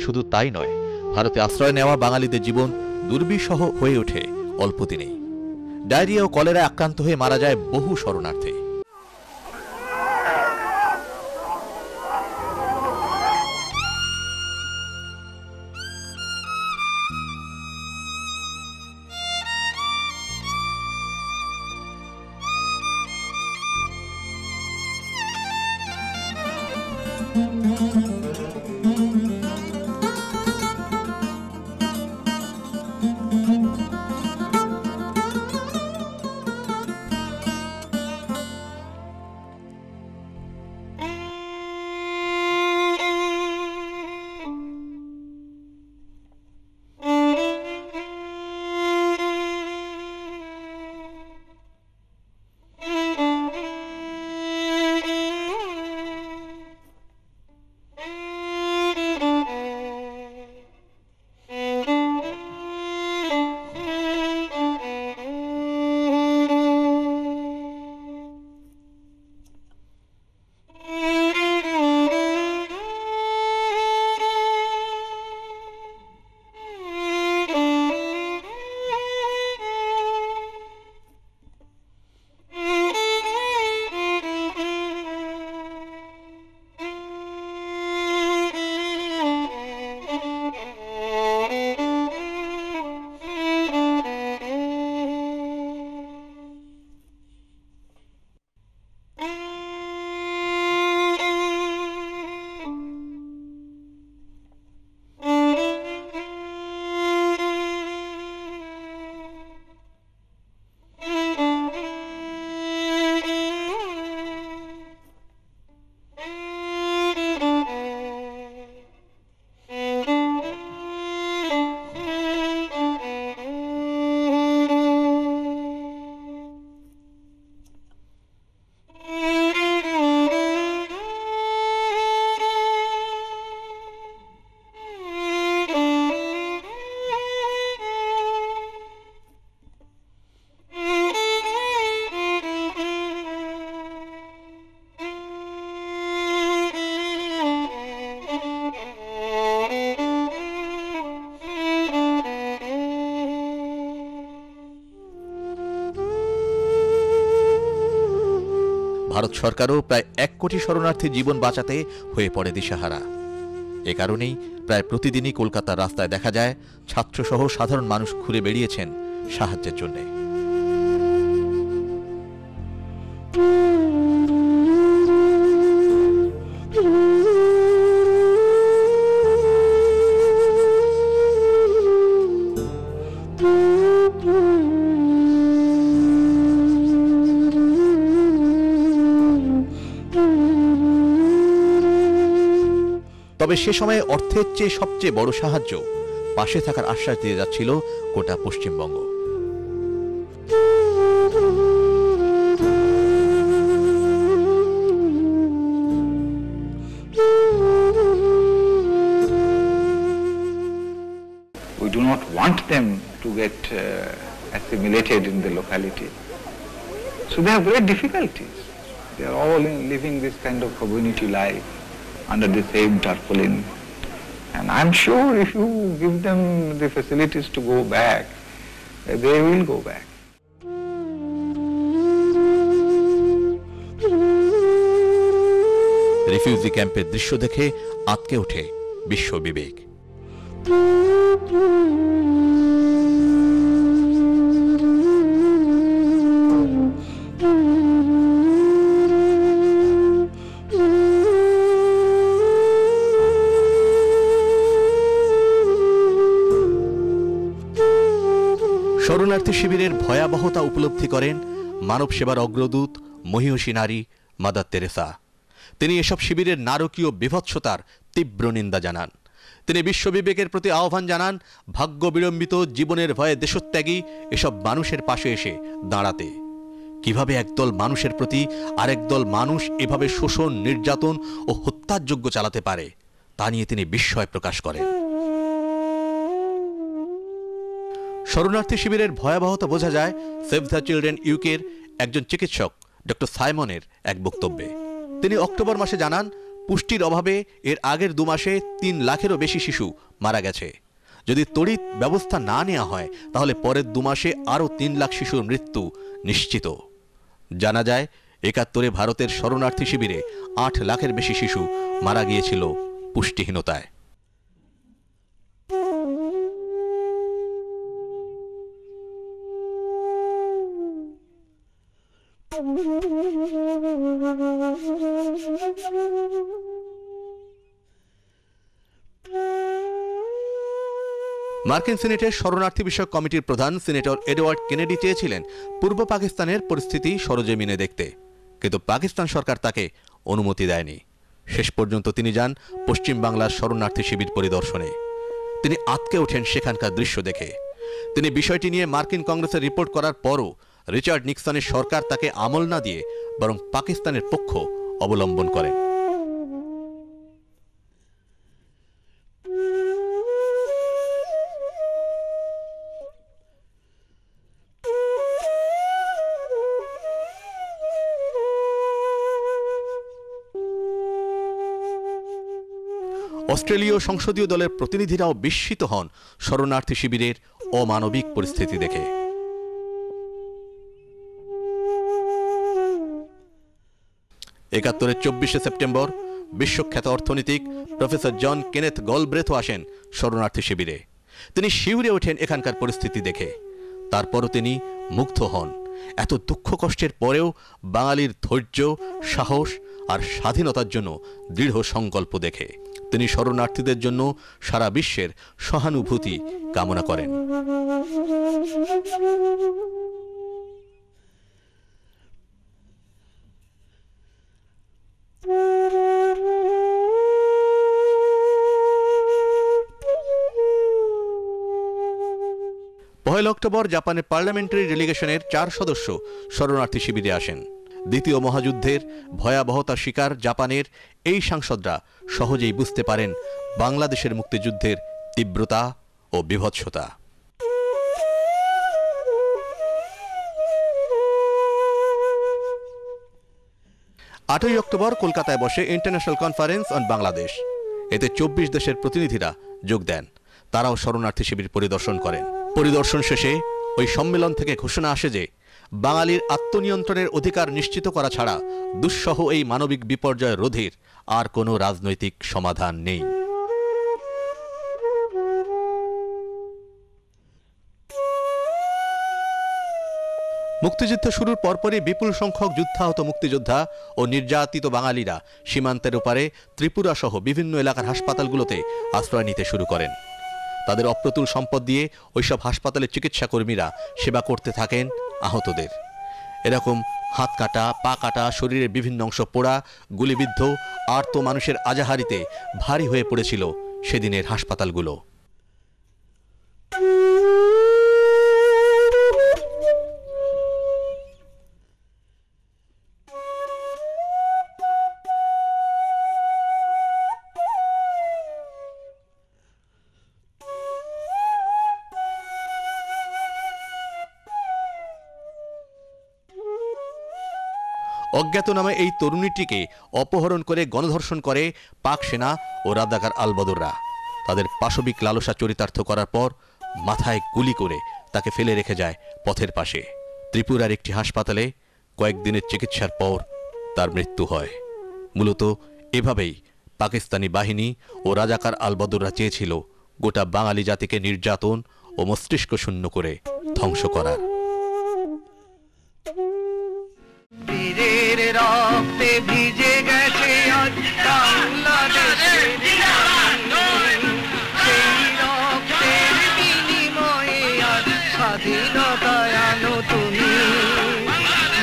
শুধু তাই নয়, ভারতে আশ্রয় নেওয়া বাঙালিদের জীবন দুর্বিষহ হয়ে ওঠে অল্প দিনেই। ডায়রিয়া ও কলেরায় আক্রান্ত হয়ে মারা যায় বহু শরণার্থী। ভারত সরকারও প্রায় 1 কোটি শরণার্থীর জীবন বাঁচাতে হয়ে পড়ে দিশাহারা। এ কারণেই প্রায় প্রতিদিনই কলকাতার রাস্তায় দেখা যায় ছাত্রসহ সাধারণ মানুষ ঘুরে বেরিয়েছেন সাহায্যের জন্য। তবে সে সময়ে অর্থের চেয়ে সবচেয়ে বড় সাহায্য পাশে থাকার আশ্বাস দিয়ে যাচ্ছিল গোটা Paschimbanga.
We do not want them to get assimilated in the locality. So they have great difficulties. They are all living this kind of community life under the same tarpaulin. And I'm sure if you give them the facilities to go back, they will go back.
Refugee ক্যাম্পের দৃশ্য দেখে আঁতকে ওঠে বিশ্ব বিবেক। শরণার্থী শিবিরের ভয়াবহতা উপলব্ধি করেন মানব সেবার অগ্রদূত মহিয়সী নারী মাদার তেরেসা। তিনি এসব শিবিরের নারকীয় বিভৎসতার তীব্র নিন্দা জানান। তিনি বিশ্ববিবেকের প্রতি আহ্বান জানান ভাগ্য বিড়ম্বিত জীবনের ভয়ে দেশত্যাগী এসব মানুষের পাশে এসে দাঁড়াতে। কিভাবে একদল মানুষের প্রতি আরেক দল মানুষ এভাবে শোষণ, নির্যাতন ও হত্যাযজ্ঞ চালাতে পারে তা নিয়ে তিনি বিস্ময় প্রকাশ করেন। শরণার্থী শিবিরের ভয়াবহতা বোঝা যায় সেভ দ্য চিলড্রেন ইউকের একজন চিকিৎসক ডক্টর সাইমনের এক বক্তব্যে। তিনি অক্টোবর মাসে জানান পুষ্টির অভাবে এর আগের 2 মাসে 3 লাখেরও বেশি শিশু মারা গেছে। যদি তড়িৎ ব্যবস্থা না নেওয়া হয় তাহলে পরের 2 মাসে আরও 3 লাখ শিশুর মৃত্যু নিশ্চিত। জানা যায় 71-এ ভারতের শরণার্থী শিবিরে 8 লাখের বেশি শিশু মারা গিয়েছিল পুষ্টিহীনতায়। মার্কিন সিনেটের শরণার্থী বিষয়ক কমিটির প্রধান সিনেটর এডওয়ার্ড কেনেডি চেয়েছিলেন পূর্ব পাকিস্তানের পরিস্থিতি সরেজমিনে দেখতে, কিন্তু পাকিস্তান সরকার তাকে অনুমতি দেয়নি। শেষ পর্যন্ত তিনি যান পশ্চিম বাংলার শরণার্থী শিবির পরিদর্শনে। তিনি আঁতকে ওঠেন সেখানকার দৃশ্য দেখে। তিনি বিষয়টি নিয়ে মার্কিন কংগ্রেসে রিপোর্ট করার পরও রিচার্ড নিক্সনের সরকার তাকে আমল না দিয়ে বরং পাকিস্তানের পক্ষ অবলম্বন করেন। অস্ট্রেলীয় সংসদীয় দলের প্রতিনিধিরাও বিস্মিত হন শরণার্থী শিবিরের অমানবিক পরিস্থিতি দেখে। 71-এর 24শে সেপ্টেম্বর বিশ্বখ্যাত অর্থনীতিক প্রফেসর জন কেনেথ গলব্রেথও আসেন শরণার্থী শিবিরে। তিনি শিউরে ওঠেন এখানকার পরিস্থিতি দেখে। তারপরও তিনি মুগ্ধ হন এত দুঃখ কষ্টের পরেও বাঙালির ধৈর্য, সাহস আর স্বাধীনতার জন্য দৃঢ় সংকল্প দেখে। তিনি শরণার্থীদের জন্য সারা বিশ্বের সহানুভূতি কামনা করেন। পহেলা অক্টোবর জাপানের পার্লামেন্টারি ডেলিগেশনের 4 সদস্য শরণার্থী শিবিরে আসেন। দ্বিতীয় মহাযুদ্ধের ভয়াবহতার শিকার জাপানের এই সাংসদরা সহজেই বুঝতে পারেন বাংলাদেশের মুক্তিযুদ্ধের তীব্রতা ও বিভৎসতা। 8ই অক্টোবর কলকাতায় বসে ইন্টারন্যাশনাল কনফারেন্স অন বাংলাদেশ। এতে 24 দেশের প্রতিনিধিরা যোগ দেন। তারাও শরণার্থী শিবির পরিদর্শন করেন। পরিদর্শন শেষে ওই সম্মেলন থেকে ঘোষণা আসে যে বাঙালির আত্মনিয়ন্ত্রণের অধিকার নিশ্চিত করা ছাড়া দুঃসহ এই মানবিক বিপর্যয় রোধের আর কোনো রাজনৈতিক সমাধান নেই। মুক্তিযুদ্ধ শুরুর পরপরই বিপুল সংখ্যক যুদ্ধাহত মুক্তিযোদ্ধা ও নির্যাতিত বাঙালিরা সীমান্তের ওপারে ত্রিপুরা সহ বিভিন্ন এলাকার হাসপাতালগুলোতে আশ্রয় নিতে শুরু করেন। তাদের অপ্রতুল সম্পদ দিয়ে ওইসব হাসপাতালের চিকিৎসা কর্মীরা সেবা করতে থাকেন আহতদের। এরকম হাত কাটা, পা কাটা, শরীরের বিভিন্ন অংশ পোড়া, গুলিবিদ্ধ আর্ত মানুষের আজাহারিতে ভারী হয়ে পড়েছিল সেদিনের হাসপাতালগুলো। অজ্ঞাতনামে এই তরুণীটিকে অপহরণ করে গণধর্ষণ করে পাক সেনা ও রাজাকার আলবদররা। তাদের পাশবিক লালসা চরিতার্থ করার পর মাথায় গুলি করে তাকে ফেলে রেখে যায় পথের পাশে। ত্রিপুরার একটি হাসপাতালে কয়েকদিনের চিকিৎসার পর তার মৃত্যু হয়। মূলত এভাবেই পাকিস্তানি বাহিনী ও রাজাকার আলবদররা চেয়েছিল গোটা বাঙালি জাতিকে নির্যাতন ও মস্তিষ্ক শূন্য করে ধ্বংস করার।
বীরের রক্তে ভিজে গেছে আজ বাংলাদেশের সেই রক্তের বিনিময়ে আজ স্বাধীনতায় আনো তুমি।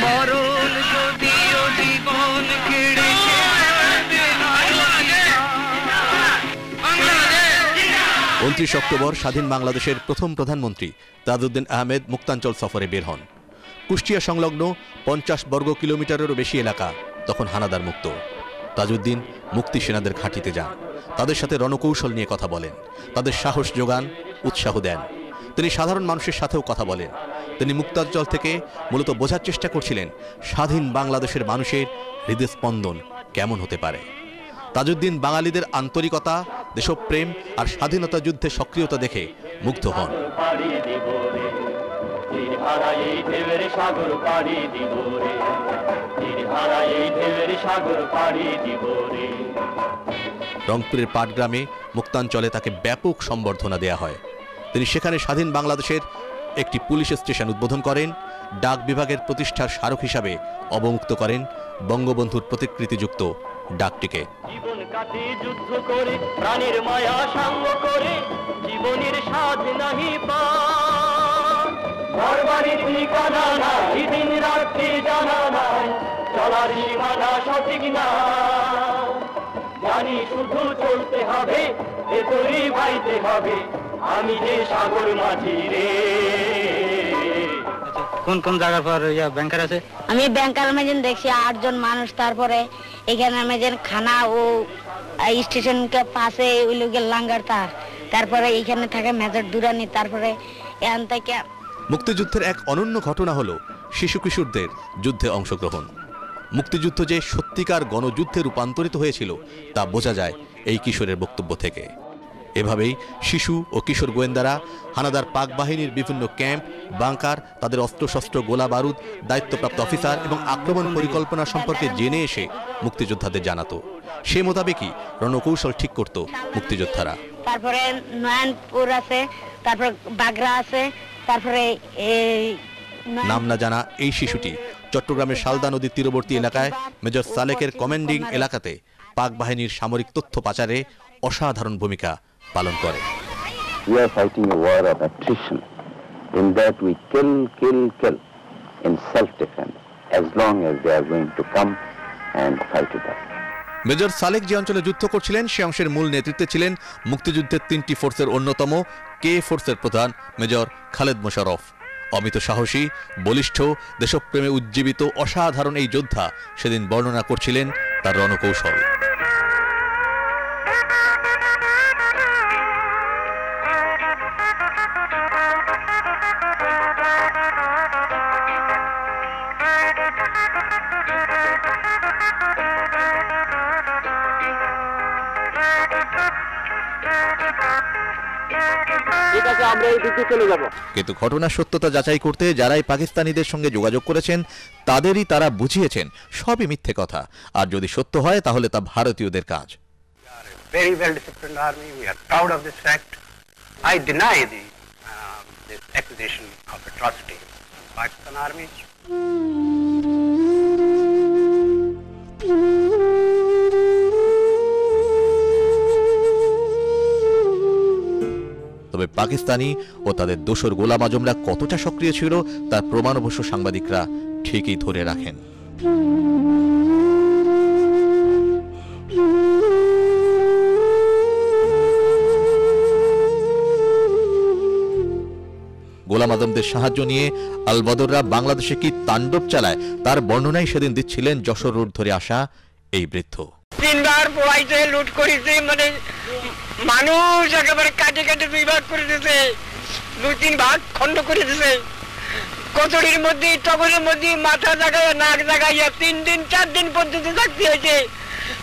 মরণ যদিও জীবন কেড়ে
29 অক্টোবর স্বাধীন বাংলাদেশের প্রথম প্রধানমন্ত্রী তাজউদ্দিন আহমেদ মুক্তাঞ্চল সফরে বের হন। কুষ্টিয়া সংলগ্ন 50 বর্গ কিলোমিটারেরও বেশি এলাকা তখন হানাদার মুক্ত। তাজউদ্দিন মুক্তি সেনাদের ঘাঁটিতে যান, তাদের সাথে রণকৌশল নিয়ে কথা বলেন, তাদের সাহস যোগান, উৎসাহ দেন। তিনি সাধারণ মানুষের সাথেও কথা বলেন। তিনি মুক্তাঞ্চল থেকে মূলত বোঝার চেষ্টা করছিলেন স্বাধীন বাংলাদেশের মানুষের হৃদস্পন্দন কেমন হতে পারে। তাজউদ্দিন বাঙালিদের আন্তরিকতা, দেশপ্রেম আর স্বাধীনতা যুদ্ধে সক্রিয়তা দেখে মুগ্ধ হন। রংপুরের পাটগ্রামে মুক্তাঞ্চলে তাকে ব্যাপক সম্বর্ধনা দেয়া হয়। তিনি সেখানে স্বাধীন বাংলাদেশের একটি পুলিশ স্টেশন উদ্বোধন করেন। ডাক বিভাগের প্রতিষ্ঠার স্মারক হিসাবে অবমুক্ত করেন বঙ্গবন্ধুর প্রতিকৃতিযুক্ত ডাকটিকে।
জীবন কাটে যুদ্ধ করে, প্রাণের মায়া সাঙ্গ করে, জীবনের স্বাদ নাহি পায়। ঘরবাড়ির ঠিকানা নাই, দিন রাত্রি জানা নাই, চলার সীমানা সঠিক না। জানি শুধু চলতে হবে, ভেতরি বাইতে হবে, আমি যে সাগর মাঝি রে।
কোন কোন জায়গার পর ব্যাংকার আছে?
আমি ব্যাংকার মেজেন দেখছি 8 জন মানুষ। তারপরে এখানে মেজেন খানা ও স্টেশনকে পাশে ওই লোকের লাঙ্গার তার, তারপরে এখানে থাকে মেজর দুরানি। তারপরে এখান থেকে
মুক্তিযুদ্ধের এক অনন্য ঘটনা হলো শিশু কিশোরদের যুদ্ধে অংশগ্রহণ। মুক্তিযুদ্ধ যে সত্যিকার গণযুদ্ধে রূপান্তরিত হয়েছিল তা বোঝা যায় এই কিশোরের বক্তব্য থেকে। এভাবেই শিশু ও কিশোর গোয়েন্দারা হানাদার পাক বাহিনীর বিভিন্ন ক্যাম্প, বাংকার, তাদের অস্ত্রশস্ত্র, গোলা বারুদ, দায়িত্বপ্রাপ্ত অফিসার এবং আক্রমণ পরিকল্পনা সম্পর্কে জেনে এসে মুক্তিযোদ্ধাদের জানাতো। সে মোতাবেকই রণকৌশল ঠিক করত মুক্তিযোদ্ধারা।
তারপরে নয়নপুর আছে, তারপর বাগরা আছে, তারপরে
নাম না জানা এই শিশুটি চট্টগ্রামের শালদা নদীর তীরবর্তী এলাকায় মেজর সালেকের কমান্ডিং এলাকাতে পাক বাহিনীর সামরিক তথ্য পাচারে অসাধারণ ভূমিকা পালন করে।
We are fighting a war of attrition. In that we kill in self-defense as long as they are going to come and fight with us.
Major Salek যে অঞ্চলে যুদ্ধ করছিলেন সে অংশের মূল নেতৃত্বে ছিলেন মুক্তিযুদ্ধের 3টি ফোর্সের অন্যতম কে ফোর্সের প্রধান মেজর খালেদ মোশাররফ। অমিত সাহসী, বলিষ্ঠ, দেশপ্রেমে উজ্জীবিত অসাধারণ এই যোদ্ধা সেদিন বর্ণনা করছিলেন তার রণকৌশল।
ঠিক আছে, আমরা এই দিকে চলে যাব।
কিন্তু ঘটনার সত্যতা যাচাই করতে যারাই পাকিস্তানিদের সঙ্গে যোগাযোগ করেছেন তাদেরই তারা বুঝিয়েছেন সবই মিথ্যে কথা, আর যদি সত্য হয় তাহলে তা ভারতীয়দের কাজ।
Very well disciplined army. We are proud of this fact. I deny this accusation of atrocity of Pakistan army.
তবে পাকিস্তানি ও তাদের দোসর গোলাম আজমরা কতটা সক্রিয় ছিল তার প্রমাণ অবশ্য সাংবাদিকরা ঠিকই ধরে রাখেন। গোলাম আজমদের সাহায্য নিয়ে আল বদররা বাংলাদেশে কি তাণ্ডব চালায় তার বর্ণনাই সেদিন দিচ্ছিলেন যশোর রোড ধরে আসা এই বৃদ্ধ।
3 বার পোড়াইছে, লুট করেছে, মানে মানুষ একেবারে কাটে কাটে 2 ভাগ করে দিয়েছে, 2-3 ভাগ খন্ড করে দিয়েছে। কচুরির মধ্যে, টগরের মধ্যে মাথা জাগাইয়া নাক জাগাইয়া 3 দিন 4 দিন পর্যন্ত থাকতে হয়েছে।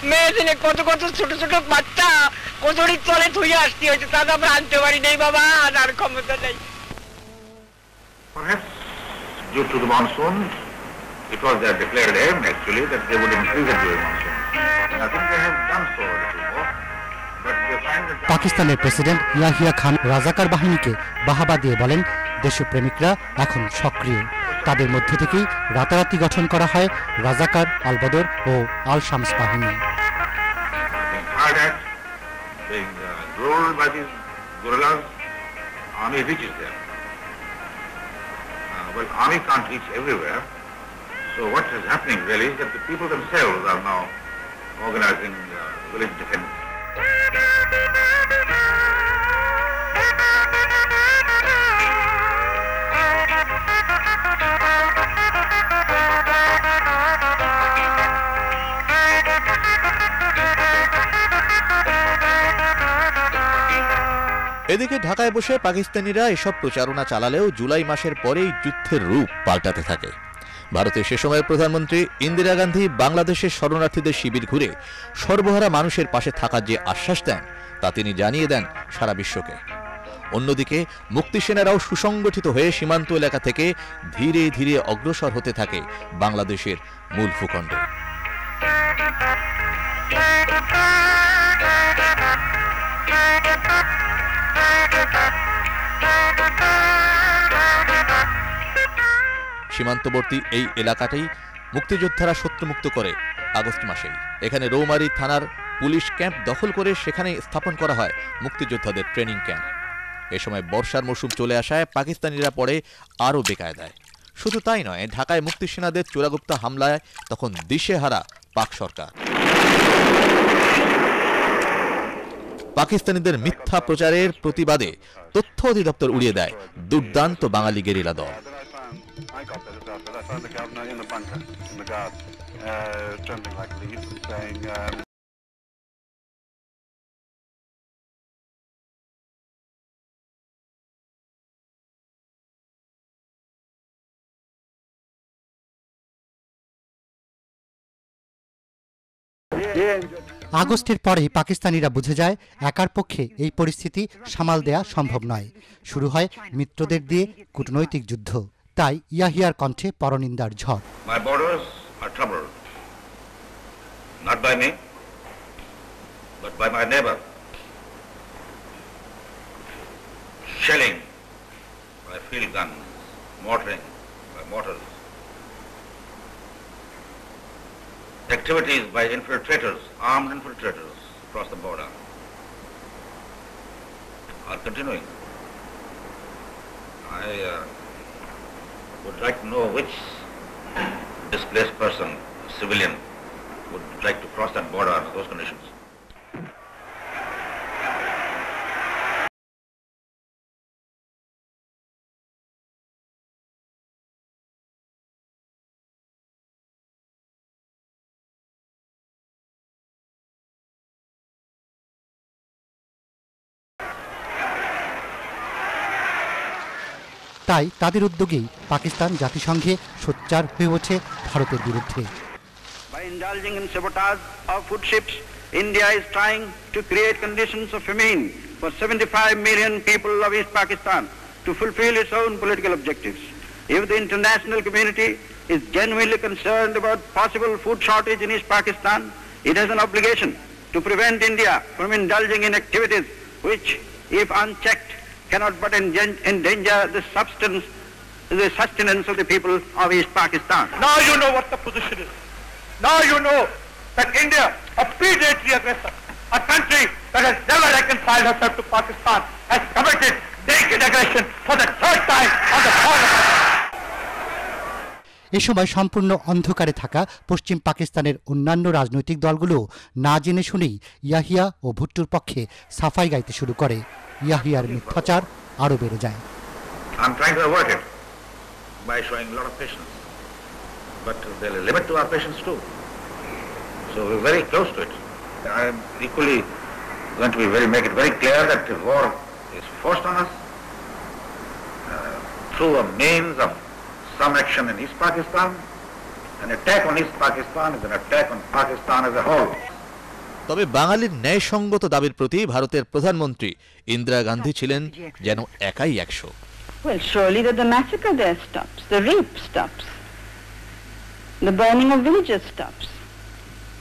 মেয়ে দিনে কত কত ছোট ছোট বাচ্চা কচুরির তলে থুয়ে আসতে হয়েছে, তা আমরা আনতে পারি নাই বাবা, আর ক্ষমতা নেই।
Perhaps due to the monsoon, it was their declared aim actually that they would increase it during monsoon. And I think they have done so a little more. But they find that
পাকিস্তানের প্রেসিডেন্ট ইয়াহিয়া খান রাজাকার বাহিনীকে বাহাবা দিয়ে বলেন, দেশপ্রেমিকরা এখন সক্রিয়, তাদের মধ্য থেকেই রাতারাতি গঠন করা হয় রাজাকার, আল বদর ও আল শামস বাহিনী।
hard at being ruled by these guerrillas, army reaches there. Well, army can't reach everywhere. So what is happening really is that the people themselves are now organizing village defense.
এদিকে ঢাকায় বসে পাকিস্তানিরা এসব প্রচারণা চালালেও জুলাই মাসের পরেই যুদ্ধের রূপ পাল্টাতে থাকে। ভারতের সে সময়ের প্রধানমন্ত্রী ইন্দিরা গান্ধী বাংলাদেশের শরণার্থীদের শিবির ঘুরে সর্বহারা মানুষের পাশে থাকার যে আশ্বাস দেন তা তিনি জানিয়ে দেন সারা বিশ্বকে। অন্যদিকে মুক্তিসেনারাও সুসংগঠিত হয়ে সীমান্ত এলাকা থেকে ধীরে ধীরে অগ্রসর হতে থাকে বাংলাদেশের মূল ভূখণ্ডে। সীমান্তবর্তী এই এলাকাটাই মুক্তিযোদ্ধারা শত্রুমুক্ত করে আগস্ট মাসেই। এখানে রৌমারী থানার পুলিশ ক্যাম্প দখল করে সেখানে স্থাপন করা হয় মুক্তিযোদ্ধাদের ট্রেনিং ক্যাম্প। এ সময় বর্ষার মৌসুম চলে আসায় পাকিস্তানিরা পড়ে আরও বেকায়দায়। শুধু তাই নয়, ঢাকায় মুক্তিসেনাদের চোরাগুপ্তা হামলায় তখন দিশেহারা পাক সরকার। পাকিস্তানিদের মিথ্যা প্রচারের প্রতিবাদে তথ্য অধিদপ্তর উড়িয়ে দেয় দুর্দান্ত বাঙালি গেরিলা দল।
I got that as well, but I found the governor in the bunker, in the guard, trembling like leaves and saying,
আগস্টের পরেই পাকিস্তানিরা বুঝে যায় একার পক্ষে এই পরিস্থিতি সামাল দেয়া সম্ভব নয়। শুরু হয় মিত্রদের দিয়ে কূটনৈতিক যুদ্ধ। তাই ইয়াহিয়ার কণ্ঠে পরনিন্দার ঝড়।
My borders are troubled, not by me, but by my neighbor. Shelling by field guns, mortaring by mortars. Activities by infiltrators, armed infiltrators across the border are continuing. I would like to know which displaced person, civilian, would like to cross that border under those conditions.
তাই তাদের উদ্যোগেই পাকিস্তান জাতিসংঘে সোচ্চার হয়ে ওঠে ভারতের বিরুদ্ধে।
By indulging in sabotage of food ships, India is trying to create conditions of famine for 75 million people of East Pakistan to fulfill its own political objectives. If the international community is genuinely concerned about possible food shortage in East Pakistan, it has an obligation to prevent India from indulging in activities which, if unchecked, cannot but endanger the sustenance of the people of East Pakistan.
Now you know what the position is. Now you know that India, a predatory aggressor, a country that has never reconciled herself to Pakistan, has committed naked aggression for the third time on the soil of Pakistan.
এ সময় সম্পূর্ণ অন্ধকারে থাকা পশ্চিম পাকিস্তানের অন্যান্য রাজনৈতিক দলগুলো না জেনে শুনেই ইয়াহিয়া ও ভুট্টোর পক্ষে সাফাই গাইতে শুরু করে। ইয়াহিয়ার মিথ্যাচার আরো বেড়ে যায়।
I'm trying to avoid it by showing a lot of patience, but there's a limit to our patience too. So we're very close to it. I am equally going to make it very clear that the war is forced on us through a means of some action in East Pakistan. An attack on East Pakistan is an attack on Pakistan as a whole.
তবে বাঙালির ন্যায়সঙ্গত দাবির প্রতি ভারতের প্রধানমন্ত্রী ইন্দিরা গান্ধী ছিলেন যেন একাই 100।
Well, surely that the massacre there stops, the rape stops, the burning of villages stops.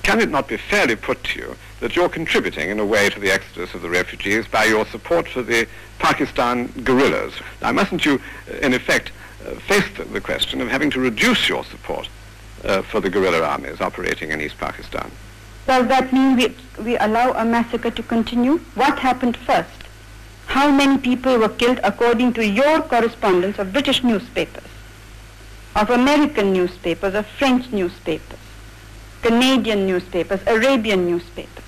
Can it not be fairly put to you that you're contributing in a way to the exodus of the refugees by your support for the Pakistan guerrillas? Now, mustn't you, in effect, face the question of having to reduce your support for the guerrilla armies operating in East Pakistan?
Does that mean we allow a massacre to continue? What happened first? How many people were killed according to your correspondence of British newspapers, of American newspapers, of French newspapers, Canadian newspapers, Arabian newspapers?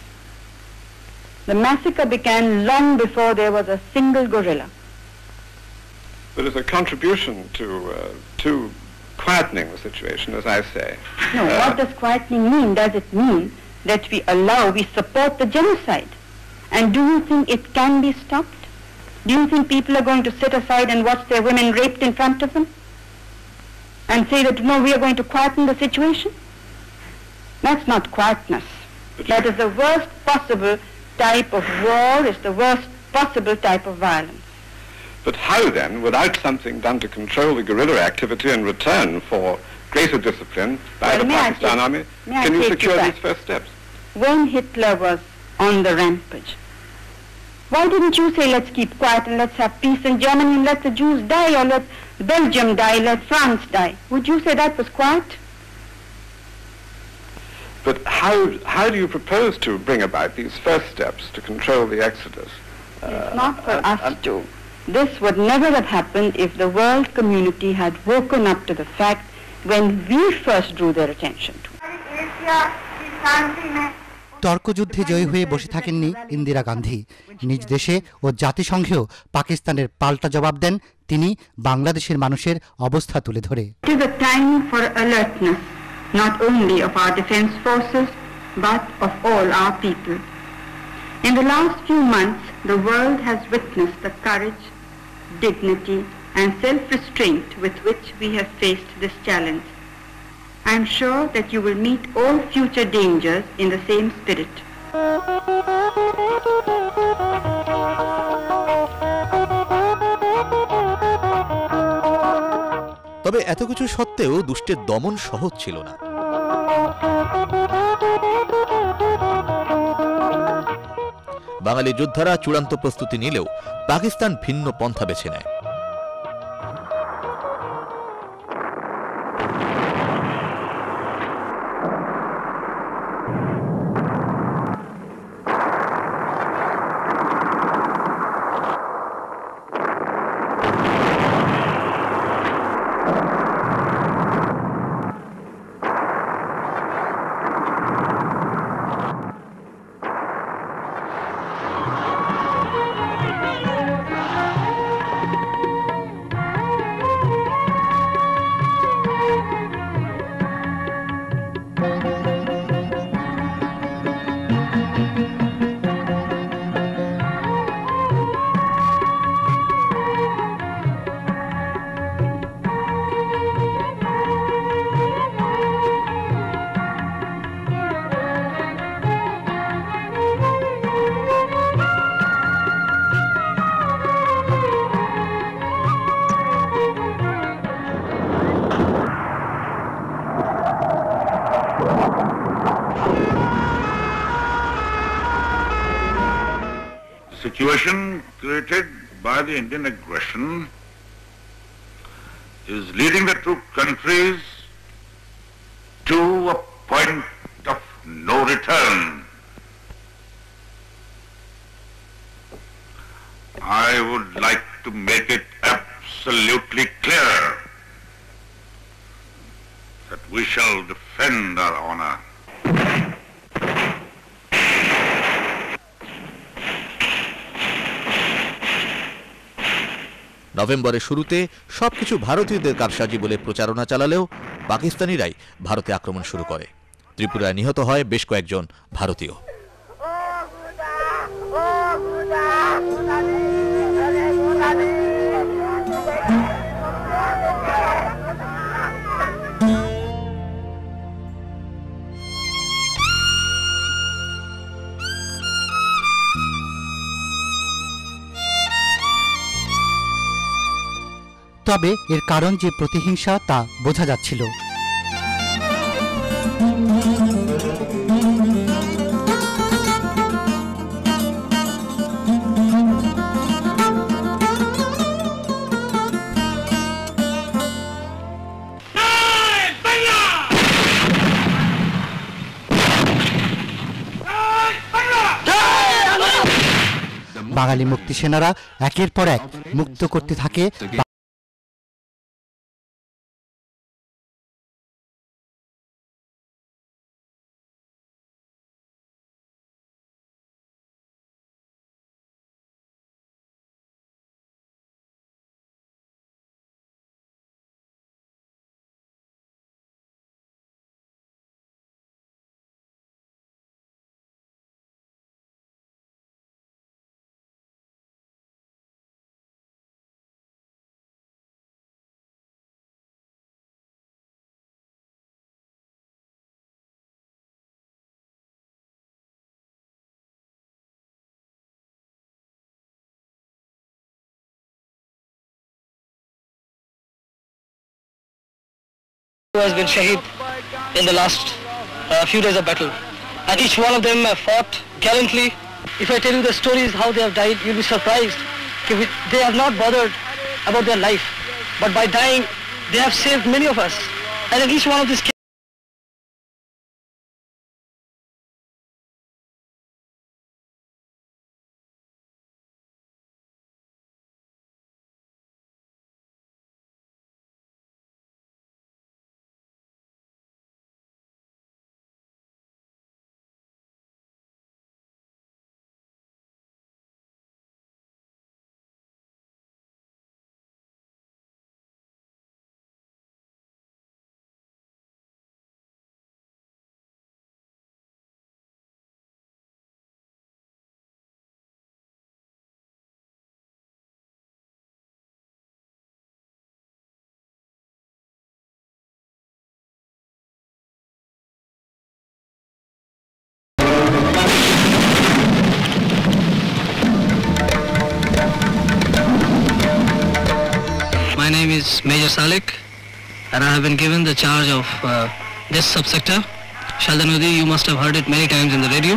The massacre began long before there was a single guerrilla.
But it's a contribution to quietening the situation, as I say.
No, what does quietening mean? Does it mean that we support the genocide? And do you think it can be stopped? Do you think people are going to sit aside and watch their women raped in front of them? And say that, no, we are going to quieten the situation? That's not quietness. That is the worst possible type of war, is the worst possible type of violence.
But how then, without something done to control the guerrilla activity in return for greater discipline by the Pakistan army, can you secure these first steps?
When Hitler was on the rampage, why didn't you say, let's keep quiet and let's have peace in Germany and let the Jews die, or let Belgium die, let France die? Would you say that was quiet?
But how do you propose to bring about these first steps to control the exodus?
It's not for us to. This would never have happened if the world community had woken up to the fact when we first drew their attention to it.
তর্কযুদ্ধে জয়ী হয়ে বসে থাকেননি ইন্দিরা গান্ধী। নিজ দেশে ও জাতিসংঘেও পাকিস্তানের পাল্টা জবাব দেন তিনি বাংলাদেশের মানুষের অবস্থা তুলে ধরে।
It is a time for alertness, not only of our defense forces, but of all our people. In the last few months, the world has witnessed the courage, dignity, and self-restraint with which we have faced this challenge. I am sure that you will meet all future dangers in the same spirit.
তবে এত কিছু সত্ত্বেও দুষ্টের দমন সহজ ছিল না। বাঙালি যোদ্ধারা চূড়ান্ত প্রস্তুতি নিলেও পাকিস্তান ভিন্ন পন্থা বেছে নেয়।
situation created by the Indian aggression is leading the two countries to a point of no return. I would like to make it absolutely clear that we shall defend our honor.
নভেম্বরের শুরুতে সবকিছু ভারতীয়দের কারসাজি বলে প্রচারণা চালালেও পাকিস্তানিরাই ভারতে আক্রমণ শুরু করে। ত্রিপুরায় নিহত হয় বেশ কয়েকজন ভারতীয়।
তবে এর কারণ যে প্রতিহিংসা তা বোঝা যাচ্ছিল। বাঙালি মুক্তি সেনারা একের পর এক মুক্ত করতে থাকে
who has been shaheed in the last few days of battle, and each one of them fought gallantly. If I tell you the stories how they have died, you'll be surprised. They have not bothered about their life, but by dying they have saved many of us, and in each one of these cases My name is Major Salik, and I have been given the charge of this subsector. Shaldanudi, you must have heard it many times in the radio.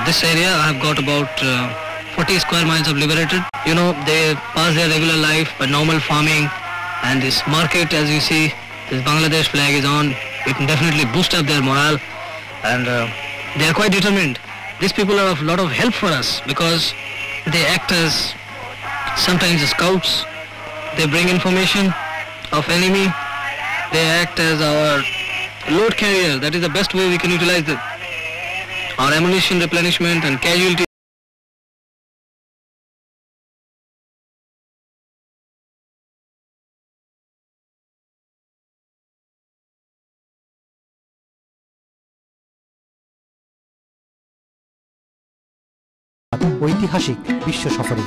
This area I have got about 40 square miles of liberated. You know, they pass their regular life by normal farming, and this market, as you see, this Bangladesh flag is on. It can definitely boost up their morale, and they are quite determined. These people are of a lot of help for us because they act as sometimes the scouts. They bring information of enemy. They act as our load carrier. That is the best way we can utilize our ammunition replenishment and casualty.
ঐতিহাসিক বিশ্ব সফরে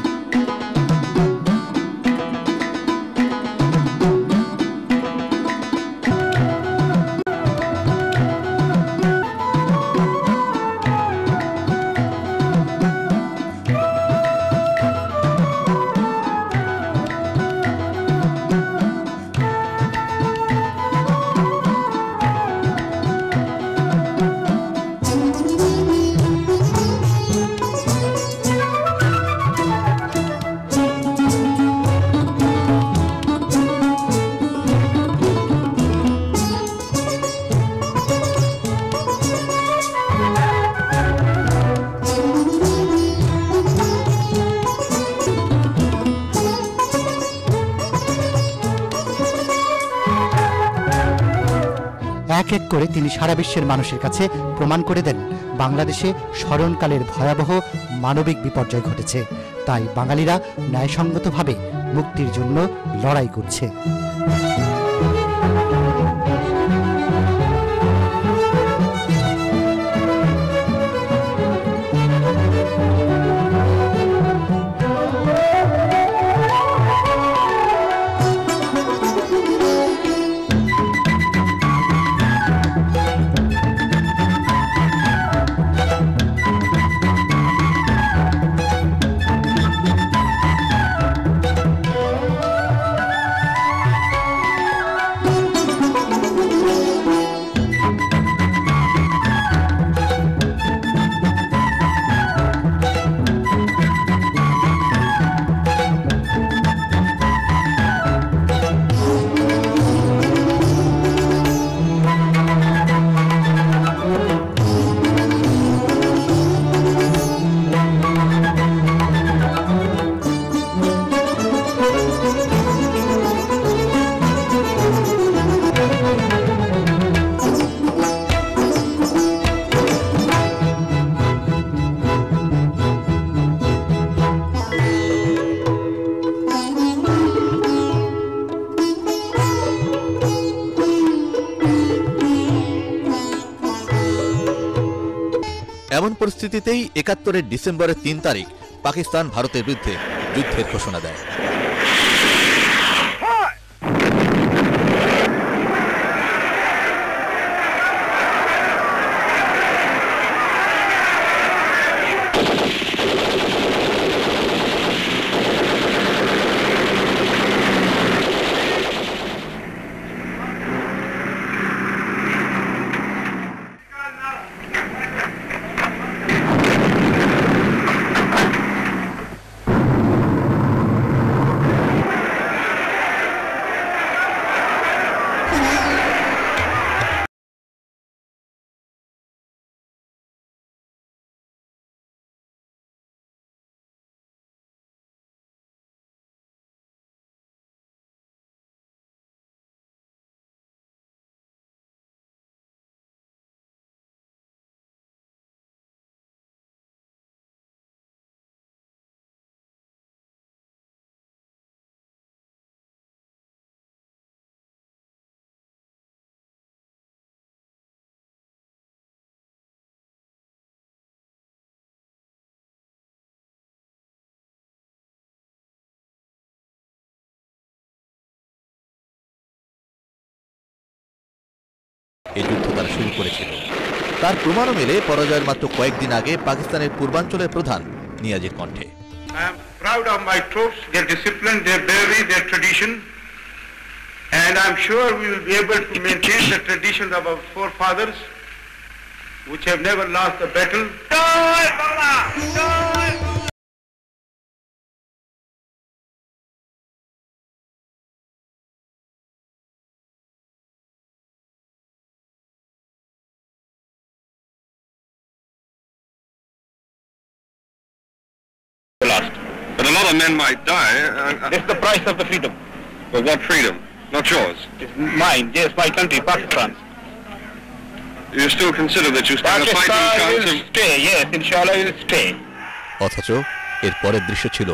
এক এক করে তিনি সারা বিশ্বের মানুষের কাছে প্রমাণ করে দেন বাংলাদেশে স্মরণকালের ভয়াবহ মানবিক বিপর্যয় ঘটেছে, তাই বাঙালিরা ন্যায়সঙ্গতভাবে মুক্তির জন্য লড়াই করছে।
এমন পরিস্থিতিতেই ৭১ ডিসেম্বরের ৩ তারিখ পাকিস্তান ভারতের বিরুদ্ধে যুদ্ধের ঘোষণা দেয়। এই যুদ্ধ তারা শুরু করেছিল। তার প্রমাণও মেলে পরাজয়ের মাত্র কয়েকদিন আগে পাকিস্তানের পূর্বাঞ্চলের প্রধান নিয়াজির কণ্ঠে।
I am proud of my troops, their discipline, their bravery, their tradition, and I am sure we will be able to maintain the traditions of our forefathers, which have never lost a battle.
But a lot of men might die.
It's the price of the freedom.
But what freedom? Not yours.
It's mine, yes, my country, Pakistan.
You still consider that you stand a fighting chance of...
stay, yes, inshallah will stay.
অথচ এর পরের দৃশ্য ছিল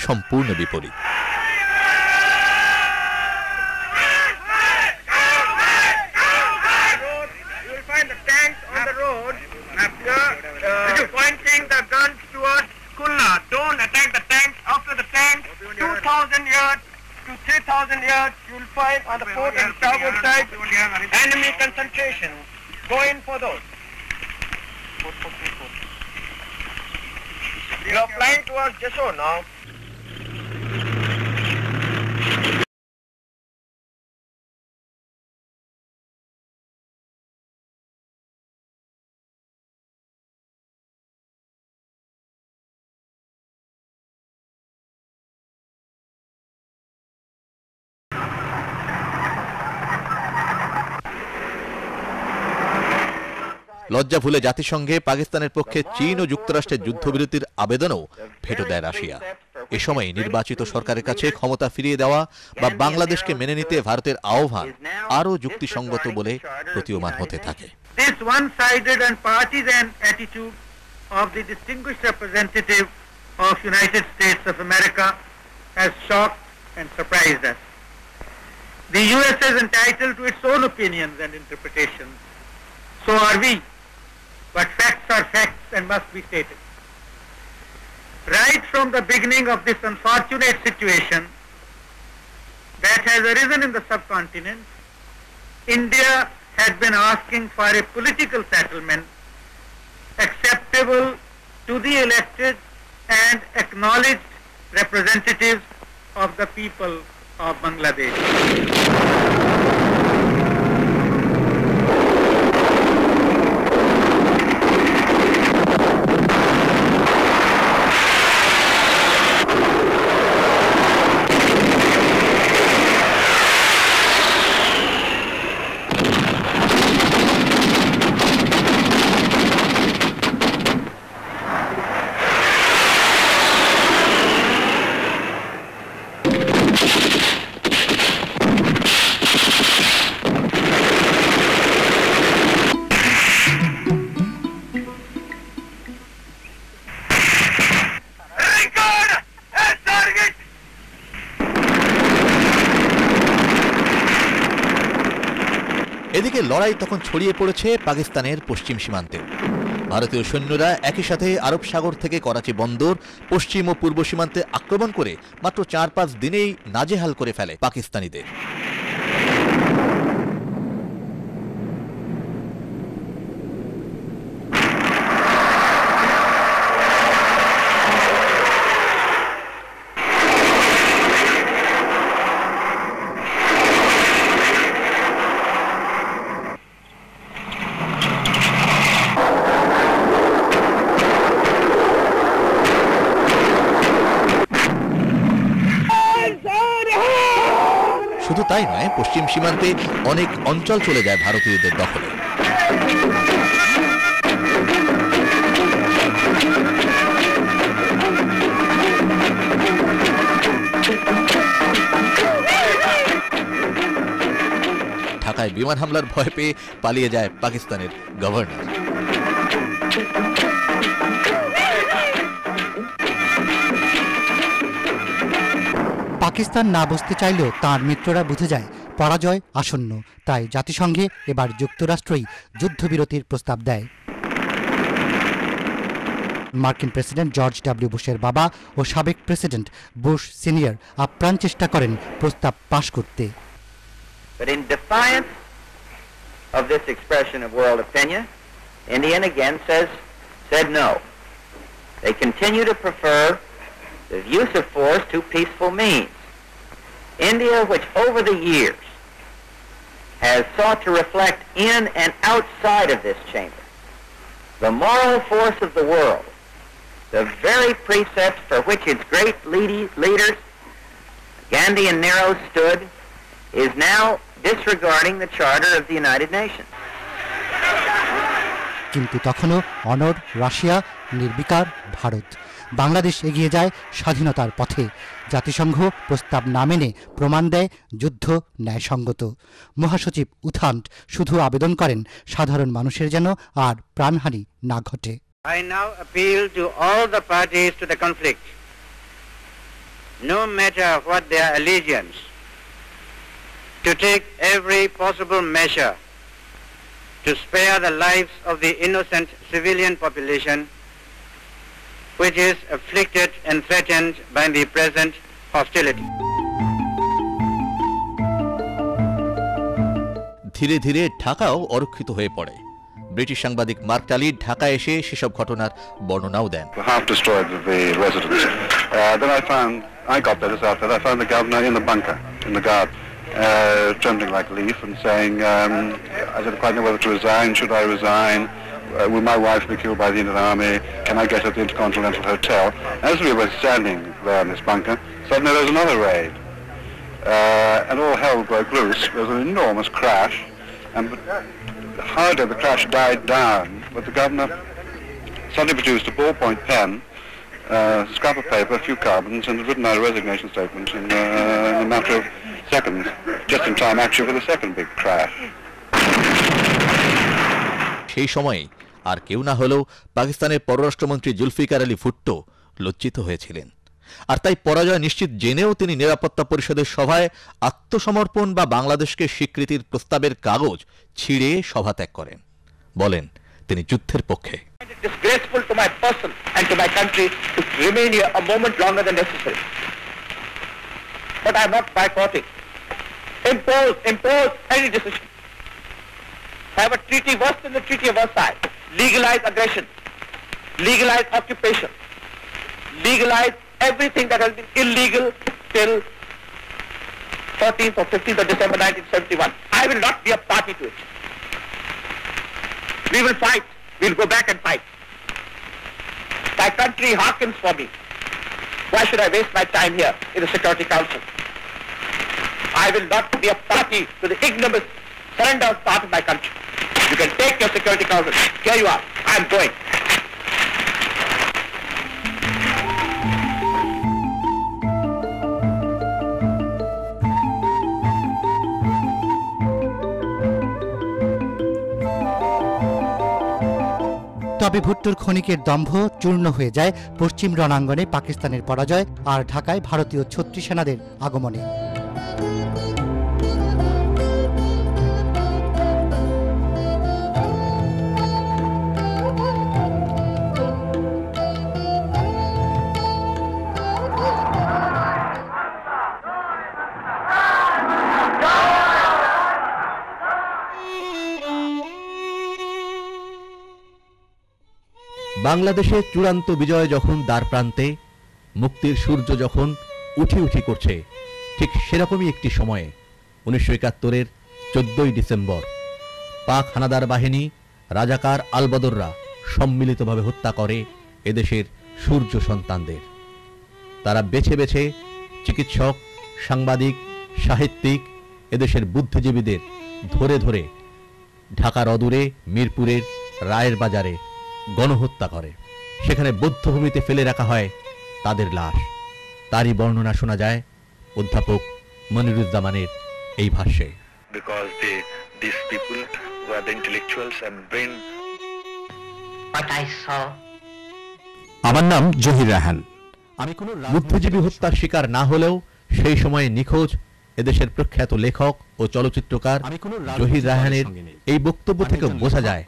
সম্পূর্ণ বিপরীত।
You will find the tanks on the road after pointing the guns towards Kulla. Don't attack the tanks. After the tanks, 2,000 yards to 3,000 yards, you will find on the port and starboard side enemy concentration. Go in for those. You are flying towards Jessore now.
লজ্জা ভুলে জাতিসংঘে পাকিস্তানের পক্ষে চীন ও যুক্তরাষ্ট্রের যুদ্ধবিরতির আবেদনও ভেটো দেয় রাশিয়া। এ সময় নির্বাচিত সরকারের কাছে ক্ষমতা ফিরিয়ে দেওয়া বা বাংলাদেশকে মেনে নিতে ভারতের আহ্বান আরও যুক্তিসঙ্গত বলে প্রতীয়মান হতে থাকে।
This one-sided and partisan attitude of the distinguished representative of United States of America has shocked and surprised us. The US is entitled to its own opinions and interpretations. So are we. But facts are facts and must be stated. Right from the beginning of this unfortunate situation that has arisen in the subcontinent, India had been asking for a political settlement acceptable to the elected and acknowledged representatives of the people of Bangladesh.
এদিকে লড়াই তখন ছড়িয়ে পড়েছে পাকিস্তানের পশ্চিম সীমান্তে। ভারতীয় সৈন্যরা একই সাথে আরব সাগর থেকে করাচি বন্দর, পশ্চিম ও পূর্ব সীমান্তে আক্রমণ করে মাত্র ৪-৫ দিনেই নাজেহাল করে ফেলে পাকিস্তানিদের। শুধু তাই নয়, পশ্চিম সীমান্তে অনেক অঞ্চল চলে যায় ভারতীয়দের দখলে। ঢাকায় বিমান হামলার ভয় পেয়ে পালিয়ে যায় পাকিস্তানের গভর্নর।
পাকিস্তান না বুঝতে চাইলেও তাঁর মিত্ররা বুঝে যায় পরাজয় আসন্ন, তাই জাতিসংঘে এবার যুক্তরাষ্ট্রই যুদ্ধবিরতির প্রস্তাব দেয়। মার্কিন প্রেসিডেন্ট জর্জ ডব্লিউ বুশের বাবা ও সাবেক প্রেসিডেন্ট বুশ সিনিয়র আপ্রাণ চেষ্টা করেন প্রস্তাব পাশ করতে।
But in defiance of this expression of world opinion, India again said no. They continue to prefer the use of force to peaceful means. India, which over the years has sought to reflect in and outside of this chamber the moral force of the world, the very precepts for which its great leaders, Gandhi and Nehru, stood, is now disregarding the Charter of the United Nations.
কিন্তু তখনও অনড় রাশিয়া, নির্বিকার ভারত। বাংলাদেশ এগিয়ে যায় স্বাধীনতার পথে। জাতিসংঘ প্রস্তাব না মেনে প্রমাণ দেয় যুদ্ধ ন্যায়সঙ্গত। মহাসচিব উথান্ট শুধু আবেদন করেন সাধারণ মানুষের যেন আর প্রাণহানি না ঘটে।
I now appeal to all the parties to the conflict, no matter what their allegiance, to take every possible measure to spare the lives of the innocent civilian population which is afflicted and threatened by the present hostility.
ধীরে ধীরে ঢাকাও অরক্ষিত হয়ে পড়ে। ব্রিটিশ সাংবাদিক মার্ক টালি ঢাকায় এসে সেসব ঘটনার বর্ণনাও দেন।
Half destroyed the residence. Then I got there this afternoon. I found the governor in the bunker, in the guard, trembling like a leaf and saying, I didn't quite know whether to resign. Should I resign? Will my wife be killed by the Indian Army? Can I get at the Intercontinental Hotel? As we were standing there in this bunker, suddenly there was another raid. And all hell broke loose. There was an enormous crash. And hardly the crash died down, but the governor suddenly produced a ballpoint pen scrap of paper, a few carbons, and had written out a resignation statement in a matter of seconds, just in time actually for the second big crash.
সেই সময়ে আর কেউ না হলেও পাকিস্তানের পররাষ্ট্রমন্ত্রী জুলফিকার আলী ভুট্টো লজ্জিত হয়েছিলেন, আর তাই পরাজয় নিশ্চিত জেনেও তিনি নিরাপত্তা পরিষদের সভায় আত্মসমর্পণ বা বাংলাদেশকে স্বীকৃতির প্রস্তাবের কাগজ ছিঁড়ে সভাত্যাগ করেন। বলেন তিনি যুদ্ধের পক্ষে।
Disgraceful to my person and to my country to remain here a moment longer than necessary. But I am not boycotting. Impose any decision. Have a treaty worse than the Treaty of Versailles. Legalize aggression. Legalize occupation. Legalize everything that has been illegal till 14th or 15th of December 1971. I will not be a party to it. We will fight. We'll go back and fight. My country hearkens for me. Why should I waste my time here in the Security Council? I will not be a party to the ignominious surrender of part of my country. You can take your Security Council. Here you are. I am going.
তবে ভুট্টোর ক্ষণিকের দম্ভ চূর্ণ হয়ে যায় পশ্চিম রণাঙ্গনে পাকিস্তানের পরাজয় আর ঢাকায় ভারতীয় ছত্রিশ সেনাদের আগমনে।
বাংলাদেশের চূড়ান্ত বিজয় যখন দ্বার প্রান্তে, মুক্তির সূর্য যখন উঠি উঠি করছে, ঠিক সেরকমই একটি সময়ে 1971-এর 14ই ডিসেম্বর পাক হানাদার বাহিনী রাজাকার আলবদররা সম্মিলিতভাবে হত্যা করে এদেশের সূর্য সন্তানদের। তারা বেছে বেছে চিকিৎসক, সাংবাদিক, সাহিত্যিক, এদেশের বুদ্ধিজীবীদের ধরে ধরে ঢাকার অদূরে মিরপুরের রায়ের বাজারে গণহত্যা করে। সেখানে বধ্যভূমিতে ফেলে রাখা হয় তাদের লাশ। তারই বর্ণনা শোনা যায় অধ্যাপক মনিরুজ্জামানের এই ভাষ্যে।
Because these people were the intellectuals and brain.
What I saw.
আমার নাম জহির রায়হান। আমি কোনো বুদ্ধিজীবী হত্যার শিকার না হলেও সেই সময়ে নিখোঁজ এদেশের প্রখ্যাত লেখক ও চলচ্চিত্রকার জহির রায়হানের এই বক্তব্য থেকে বোঝা যায়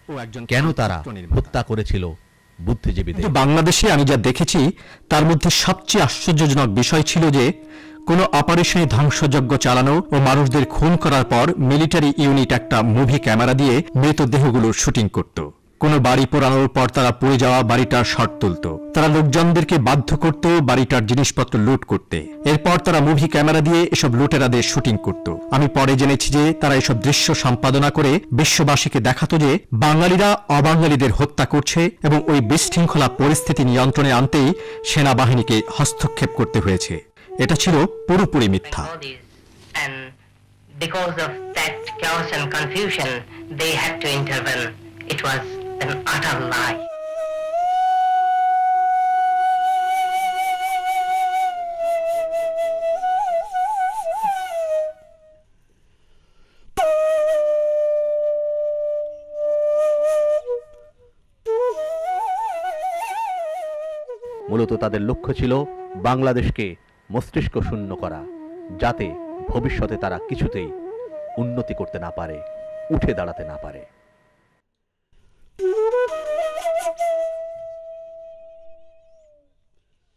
কেন তারা হত্যা করেছিল বুদ্ধিজীবীদের।
বাংলাদেশে আমি যা দেখেছি তার মধ্যে সবচেয়ে আশ্চর্যজনক বিষয় ছিল যে কোনো অপারেশনে ধ্বংসযজ্ঞ চালানো ও মানুষদের খুন করার পর মিলিটারি ইউনিট একটা মুভি ক্যামেরা দিয়ে মৃতদেহগুলোর শুটিং করত। কোনো বাড়ি পোড়ানোর পর তারা পুড়ে যাওয়া বাড়িটার শট তুলত। তারা লোকজনদেরকে বাধ্য করত বাড়িটার জিনিসপত্র লুট করতে। এরপর তারা মুভি ক্যামেরা দিয়ে এসব লুটেরাদের শুটিং করত। আমি পরে জেনেছি যে তারা এসব দৃশ্য সম্পাদনা করে বিশ্ববাসীকে দেখাতো যে বাঙালিরা অবাঙালিদের হত্যা করছে এবং ওই বিশৃঙ্খলা পরিস্থিতি নিয়ন্ত্রণে আনতেই সেনাবাহিনীকে হস্তক্ষেপ করতে হয়েছে। এটা ছিল পুরোপুরি মিথ্যা।
Because of that chaos and confusion, they had to intervene. It was an utter lie.
মূলত তাদের লক্ষ্য ছিল বাংলাদেশকে মস্তিষ্ক শূন্য করা, যাতে ভবিষ্যতে তারা কিছুতেই উন্নতি করতে না পারে, উঠে দাঁড়াতে না পারে।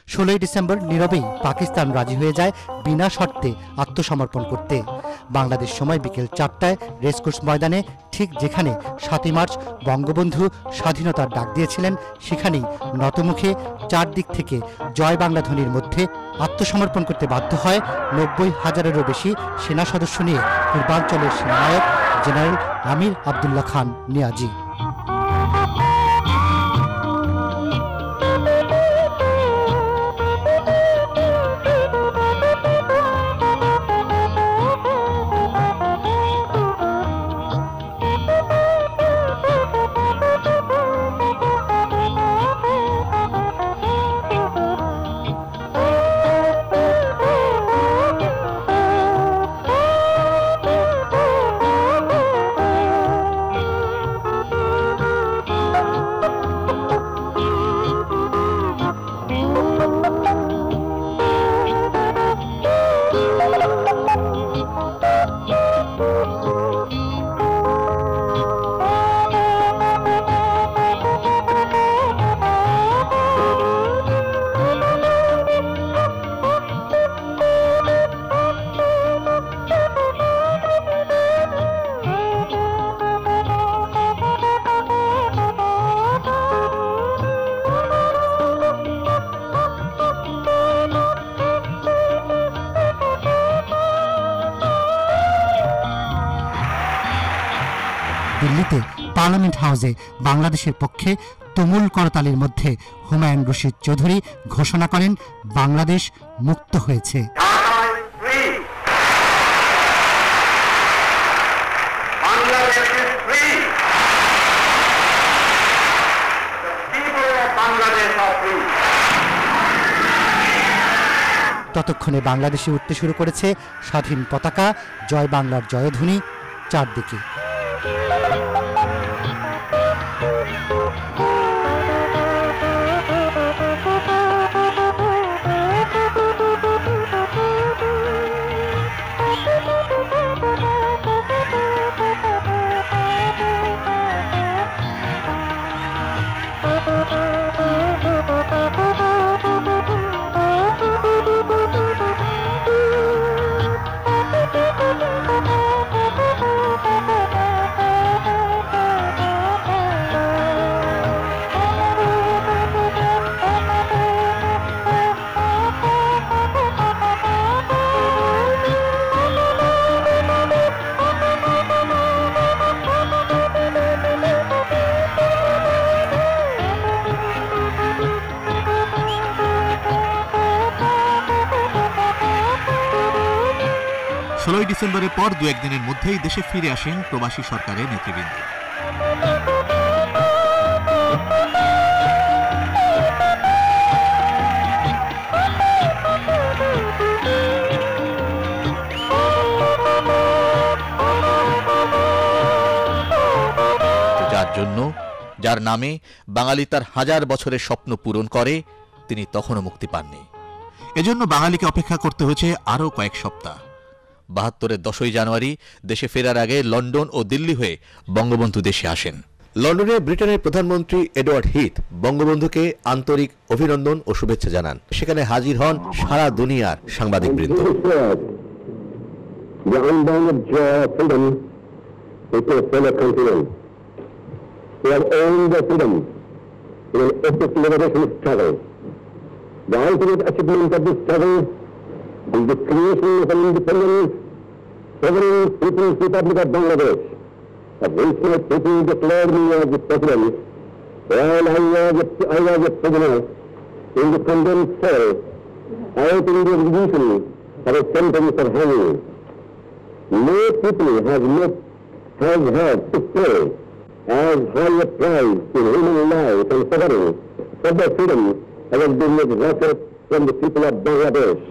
16ই ডিসেম্বর নীরবেই পাকিস্তান রাজি হয়ে যায় বিনা শর্তে আত্মসমর্পণ করতে। বাংলাদেশ সময় বিকেল 4টায় রেসকোর্স ময়দানে, ঠিক যেখানে 7ই মার্চ বঙ্গবন্ধু স্বাধীনতার ডাক দিয়েছিলেন, সেখানেই নতমুখে চারদিক থেকে জয় বাংলা ধ্বনির মধ্যে আত্মসমর্পণ করতে বাধ্য হয় 90,000-এরও বেশি সেনা সদস্য নিয়ে পূর্বাঞ্চলের সেনানায়ক জেনারেল আমির আবদুল্লাহ খান নিয়াজি। দিল্লিতে পার্লামেন্ট হাউসে বাংলাদেশের পক্ষে তুমুল করতালির মধ্যে হুমায়ুন রশিদ চৌধুরী ঘোষণা করেন বাংলাদেশ মুক্ত হয়েছে। ততক্ষণে বাংলাদেশে উঠতে শুরু করেছে স্বাধীন পতাকা, জয় বাংলার জয়ধ্বনি চারদিকে।
ডিসেম্বরের পর দু একদিনের মধ্যেই দেশে ফিরে আসেন প্রবাসী সরকারের নেতৃবৃন্দ। যার জন্য, যার নামে বাঙালি তার হাজার বছরের স্বপ্ন পূরণ করে, তিনি তখনও মুক্তি পাননি। এজন্য বাঙালিকে অপেক্ষা করতে হয়েছে আরও কয়েক সপ্তাহ। ৭২-এর 10ই জানুয়ারি দেশে ফেরার আগে লন্ডন ও দিল্লি হয়ে বঙ্গবন্ধু দেশে আসেন। লন্ডনে ব্রিটেনের প্রধানমন্ত্রী এডওয়ার্ড হিথ বঙ্গবন্ধুকে আন্তরিক অভিনন্দন ও শুভেচ্ছা জানান। সেখানে হাজির হন সারা দুনিয়ার সাংবাদিকবৃন্দ।
The ultimate achievement of this struggle is the creation of an independent, sovereign People's Republic of Bangladesh, of which my people declared me as the president, while I was a prisoner in the condemned cell, awaiting the execution of a sentence of hanging. No people has had to pay as high a price in human life and suffering for their freedom has been exacted from the people of Bangladesh.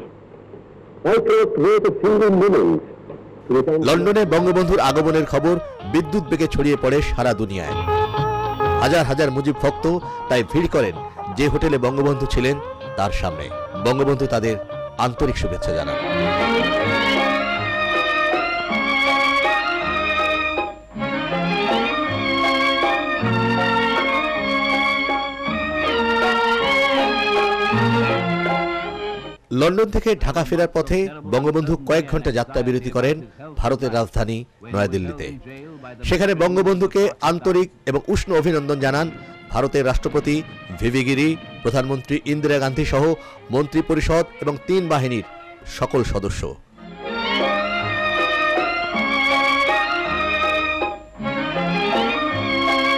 I cannot wait a single moment.
লন্ডনে বঙ্গবন্ধুর আগমনের খবর বিদ্যুৎ বেগে ছড়িয়ে পড়ে সারা দুনিয়ায়। হাজার হাজার মুজিব ভক্ত তাই ভিড় করেন যে হোটেলে বঙ্গবন্ধু ছিলেন তার সামনে। বঙ্গবন্ধু তাদের আন্তরিক শুভেচ্ছা জানান। লন্ডন থেকে ঢাকা ফেরার পথে বঙ্গবন্ধু কয়েক ঘন্টা যাত্রা বিরতি করেন ভারতের রাজধানী নয়াদিল্লিতে। সেখানে বঙ্গবন্ধুকে আন্তরিক এবং উষ্ণ অভিনন্দন জানান ভারতের রাষ্ট্রপতি ভিভি গিরি, প্রধানমন্ত্রী ইন্দিরা গান্ধী সহ মন্ত্রী পরিষদ এবং 3 বাহিনীর সকল সদস্য।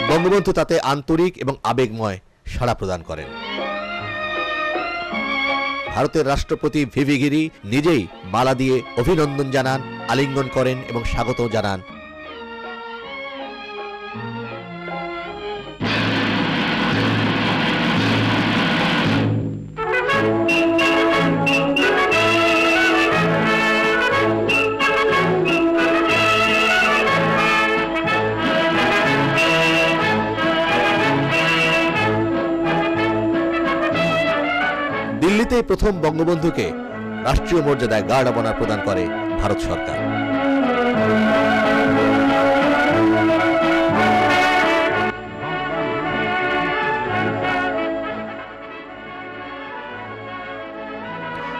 বঙ্গবন্ধু তাতে আন্তরিক এবং আবেগময় সাড়া প্রদান করেন। ভারতের রাষ্ট্রপতি ভিভি গিরি নিজেই মালা দিয়ে অভিনন্দন জানান, আলিঙ্গন করেন এবং স্বাগত জানান। দিল্লিতে প্রথম বঙ্গবন্ধুকে রাষ্ট্রীয় মর্যাদায় গার্ড অব অনার প্রদান করে ভারত সরকার।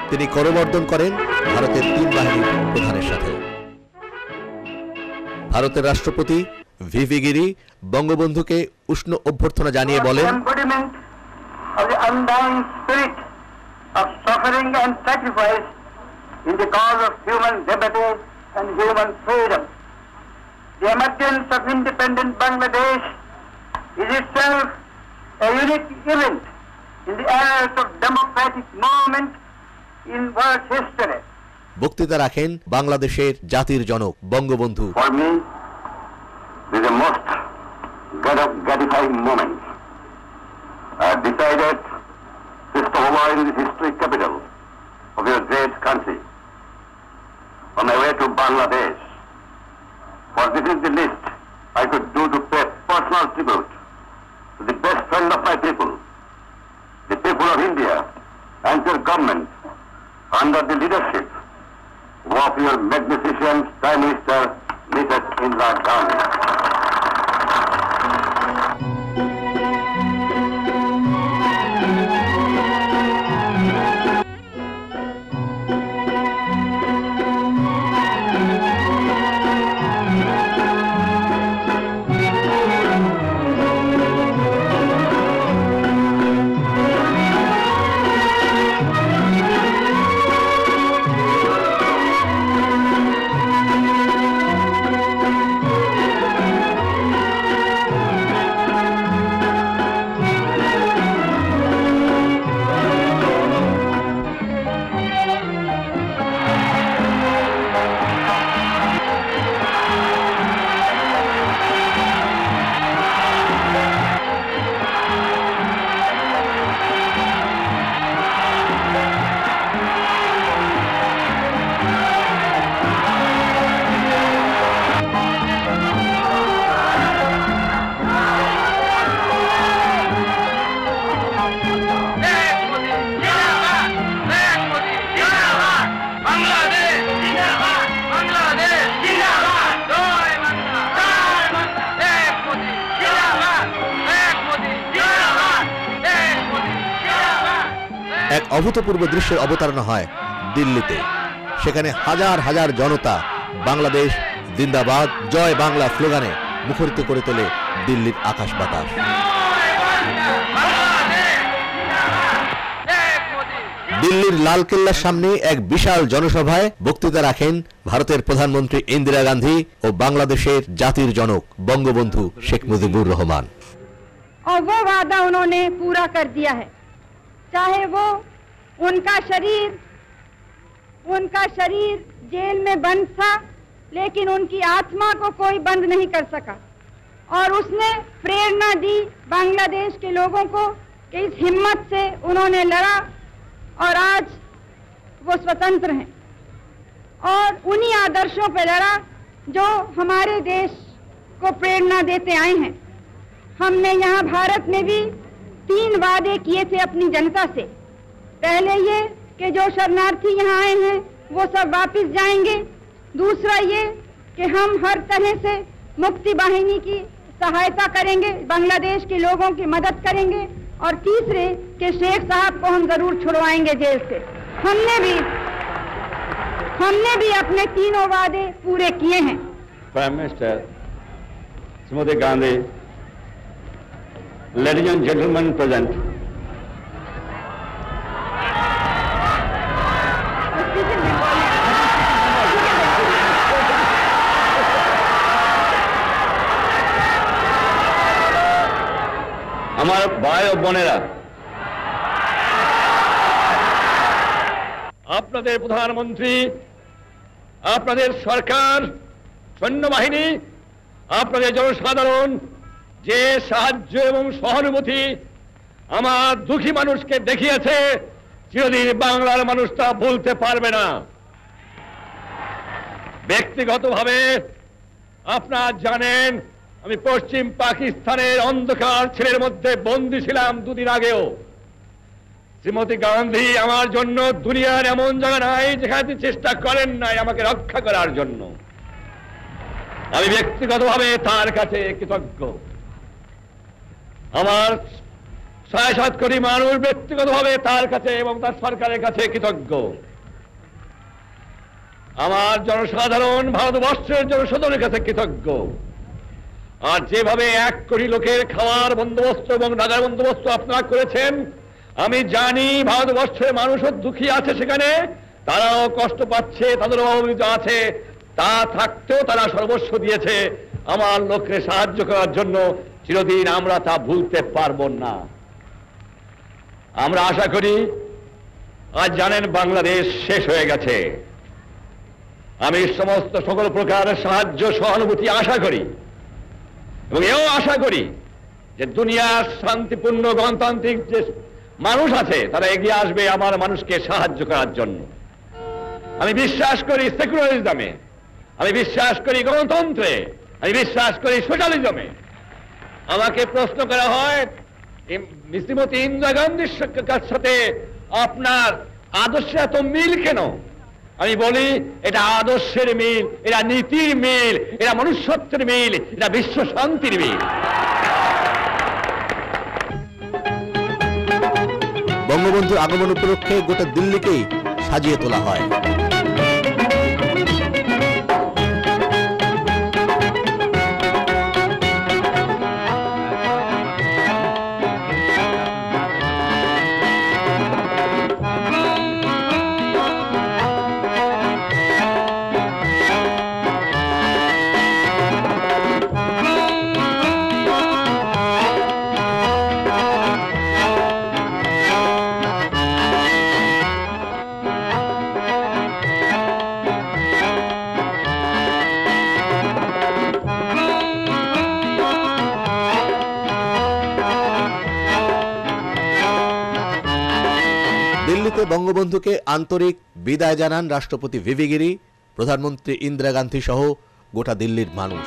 তিনি করমর্দন করেন ভারতের 3 বাহিনীর প্রধানের সাথে। ভারতের রাষ্ট্রপতি ভিভি গিরি বঙ্গবন্ধুকে উষ্ণ অভ্যর্থনা জানিয়ে বলেন,
of suffering and sacrifice in the cause of human liberty and human freedom.
the emergence of independent Bangladesh is itself a unique event in the annals of democratic movement in world history.
বক্তৃতা রাখেন বাংলাদেশের জাতির জনক Bangabandhu.
For me, this is a most gratifying moment. I have decided to stop over in the historic capital of your great country on my way to Bangladesh. For this is the least I could do to pay personal tribute to the best friend of my people, the people of India, and your government under the leadership of your magnificent Prime Minister, Mrs. Indira Gandhi.
এক অভূতপূর্ব দৃশ্যের অবতারণা হয় দিল্লিতে। সেখানে হাজার হাজার জনতা বাংলাদেশ জিন্দাবাদ জয় বাংলা স্লোগানে মুখরিত করে তোলে দিল্লির আকাশ বাতাস। দিল্লির লালকেল্লার সামনে এক বিশাল জনসভায় বক্তৃতা রাখেন ভারতের প্রধানমন্ত্রী ইন্দিরা গান্ধী ও বাংলাদেশের জাতির জনক বঙ্গবন্ধু শেখ মুজিবুর রহমান।
और वो वादा उन्होंने पूरा कर दिया है, चाहे वो उनका शरीर जेल में बंद था, लेकिन उनकी आत्मा को कोई बंद नहीं कर सका। और उसने प्रेरणा दी बांग्लादेश के लोगों को कि इस हिम्मत से उन्होंने लड़ा और आज वो स्वतंत्र हैं। और उन्हीं आदर्शों पर लड़ा जो हमारे देश को प्रेरणा देते आए हैं। हमने यहाँ भारत में भी 3 वादे किए थे अपनी जनता से। पहले ये कि जो शरणार्थी यहाँ आए हैं वो सब वापस जाएंगे। दूसरा ये कि हम हर तरह से मुक्ति वाहिनी की सहायता करेंगे, बांग्लादेश के लोगों की मदद करेंगे। और तीसरे कि शेख साहब को हम जरूर छुड़वाएंगे जेल से। हमने भी अपने 3 वादे पूरे किए हैं।
Prime minister Shrimati Gandhi, ladies and gentlemen present, আমার ভাই ও বোনেরা, আপনাদের প্রধানমন্ত্রী, আপনাদের সরকার, সৈন্যবাহিনী, আপনাদের জনসাধারণ যে সাহায্য এবং সহানুভূতি আমার দুঃখী মানুষকে দেখিয়েছে, চিরদিন বাংলার মানুষ তা ভুলতে পারবে না। ব্যক্তিগতভাবে আপনারা জানেন আমি পশ্চিম পাকিস্তানের অন্ধকার ছেলের মধ্যে বন্দী ছিলাম 2 দিন আগেও। শ্রীমতী গান্ধী আমার জন্য দুনিয়ার এমন জায়গা নাই যেখানে চেষ্টা করেন নাই আমাকে রক্ষা করার জন্য। আমি ব্যক্তিগতভাবে তার কাছে কৃতজ্ঞ। আমার 7.5 কোটি মানুষ ব্যক্তিগতভাবে তার কাছে এবং তার সরকারের কাছে কৃতজ্ঞ। আমার জনসাধারণ ভারতবর্ষের জনসাধারণের কাছে কৃতজ্ঞ। আর যেভাবে 1 কোটি লোকের খাওয়ার বন্দোবস্ত এবং রাজার বন্দোবস্ত আপনারা করেছেন, আমি জানি ভারতবর্ষের মানুষও দুঃখী আছে, সেখানে তারাও কষ্ট পাচ্ছে, তাদেরও অভাব আছে। তা থাকতেও তারা সর্বস্ব দিয়েছে আমার লোককে সাহায্য করার জন্য। চিরদিন আমরা তা ভুলতে পারবো না। আমরা আশা করি, আজ জানেন বাংলাদেশ শেষ হয়ে গেছে। আমি সমস্ত সকল প্রকার সাহায্য সহানুভূতি আশা করি এবং এও আশা করি যে দুনিয়ার শান্তিপূর্ণ গণতান্ত্রিক যে মানুষ আছে তারা এগিয়ে আসবে আমার মানুষকে সাহায্য করার জন্য। আমি বিশ্বাস করি সেকুলারিজমে, আমি বিশ্বাস করি গণতন্ত্রে, আমি বিশ্বাস করি সোশ্যালিজমে। আমাকে প্রশ্ন করা হয় শ্রীমতী ইন্দিরা গান্ধীর সাথে আপনার আদর্শে এত মিল কেন? আমি বলি এটা আদর্শের মিল, এটা নীতির মিল, এটা মনুষ্যত্বের মিল, এটা বিশ্ব শান্তির মিল।
বঙ্গবন্ধুর আগমন উপলক্ষে গোটা দিল্লিকেই সাজিয়ে তোলা হয়। দিল্লিতে বঙ্গবন্ধুকে আন্তরিক বিদায় জানান রাষ্ট্রপতি ভিভি গিরি, প্রধানমন্ত্রী ইন্দিরা গান্ধী সহ গোটা দিল্লির মানুষ।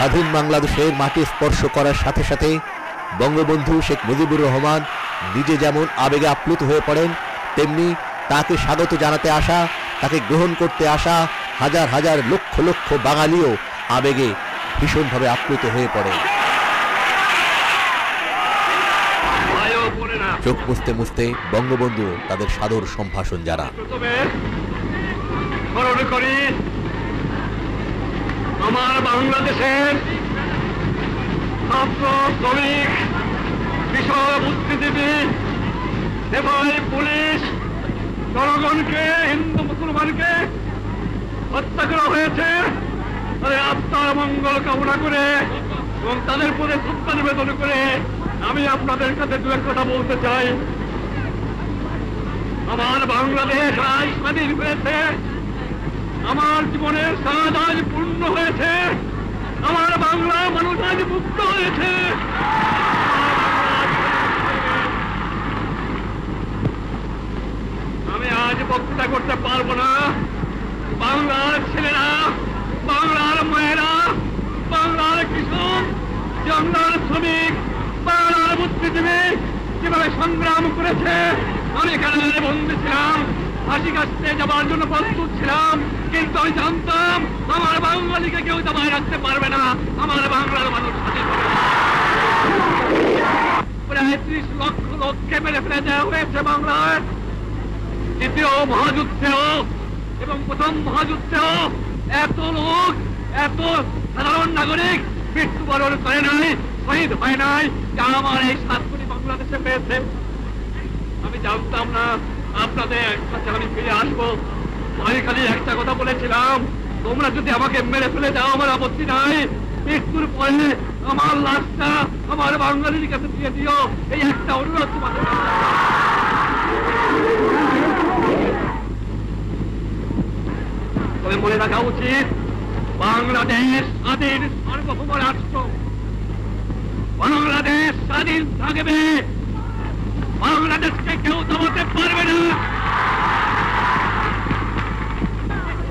স্বাধীন বাংলাদেশের মাটি স্পর্শ করার সাথে সাথে বঙ্গবন্ধু শেখ মুজিবুর রহমান নিজে যেমন আবেগে আপ্লুত হয়ে পড়েন, তেমনি তাকে স্বাগত জানাতে আসা, তাকে গ্রহণ করতে আসা হাজার হাজার লক্ষ লক্ষ বাঙালিও আবেগে ভীষণভাবে আপ্লুত হয়ে পড়ে। চোখ মুছতে মুছতে বঙ্গবন্ধু তাদের সাদর সম্ভাষণ জানান।
স্মরণ করি আমার বাংলাদেশের ছাত্র, শ্রমিক, কৃষক, বুদ্ধিজীবী, সেবাই, পুলিশ, জনগণকে, হিন্দু মুসলমানকে হত্যা করা হয়েছে। তাদের আত্মার মঙ্গল কামনা করে এবং তাদের প্রতি শ্রদ্ধা নিবেদন করে আমি আপনাদের কাছে দু এক কথা বলতে চাই। আমার বাংলাদেশ আজ স্বাধীন হয়েছে, আমার জীবনের স্বাদ আজ পূর্ণ হয়েছে, আমার বাংলা মানুষ আজ মুক্ত হয়েছে। আমি আজ বক্তৃতা করতে পারবো না। বাংলার ছেলেরা, বাংলার মায়েরা, বাংলার কৃষক, বাংলার শ্রমিক, বাংলার বুদ্ধিজীবী কিভাবে সংগ্রাম করেছে আমি এখানে বন্দী ছিলাম, ফাঁসি কাটতে যাবার জন্য প্রস্তুত ছিলাম, কিন্তু আমি জানতাম আমার বাঙালিকে কেউ দাবায় রাখতে পারবে না, আমার বাংলার মানুষ স্বাধীন হবে। প্রায় 30 লক্ষ লোককে মেরে ফেলে দেওয়া হয়েছে বাংলায়। দ্বিতীয় মহাযুদ্ধেও এবং প্রথম মহাযুদ্ধেও এত লোক, এত সাধারণ নাগরিক মৃত্যুবরণ করে নাই, শহীদ হয় নাই, যা আমার এই 7 কোটি বাংলাদেশে পেয়েছে। আমি জানতাম না আপনাদের কাছে আমি ফিরে আসবো। আমি খালি একটা কথা বলেছিলাম, তোমরা যদি আমাকে মেরে ফেলে দাও আমার আপত্তি নাই, মৃত্যুর পরে আমার লাশটা আমার বাঙালির কাছে দিয়ে দিও, এই একটা অনুরোধ তোমাদের। তবে মনে রাখা উচিত বাংলাদেশ স্বাধীন সার্বভৌম রাষ্ট্র, বাংলাদেশ স্বাধীন থাকবে, বাংলাদেশকে কেউ দমাতে পারবে না।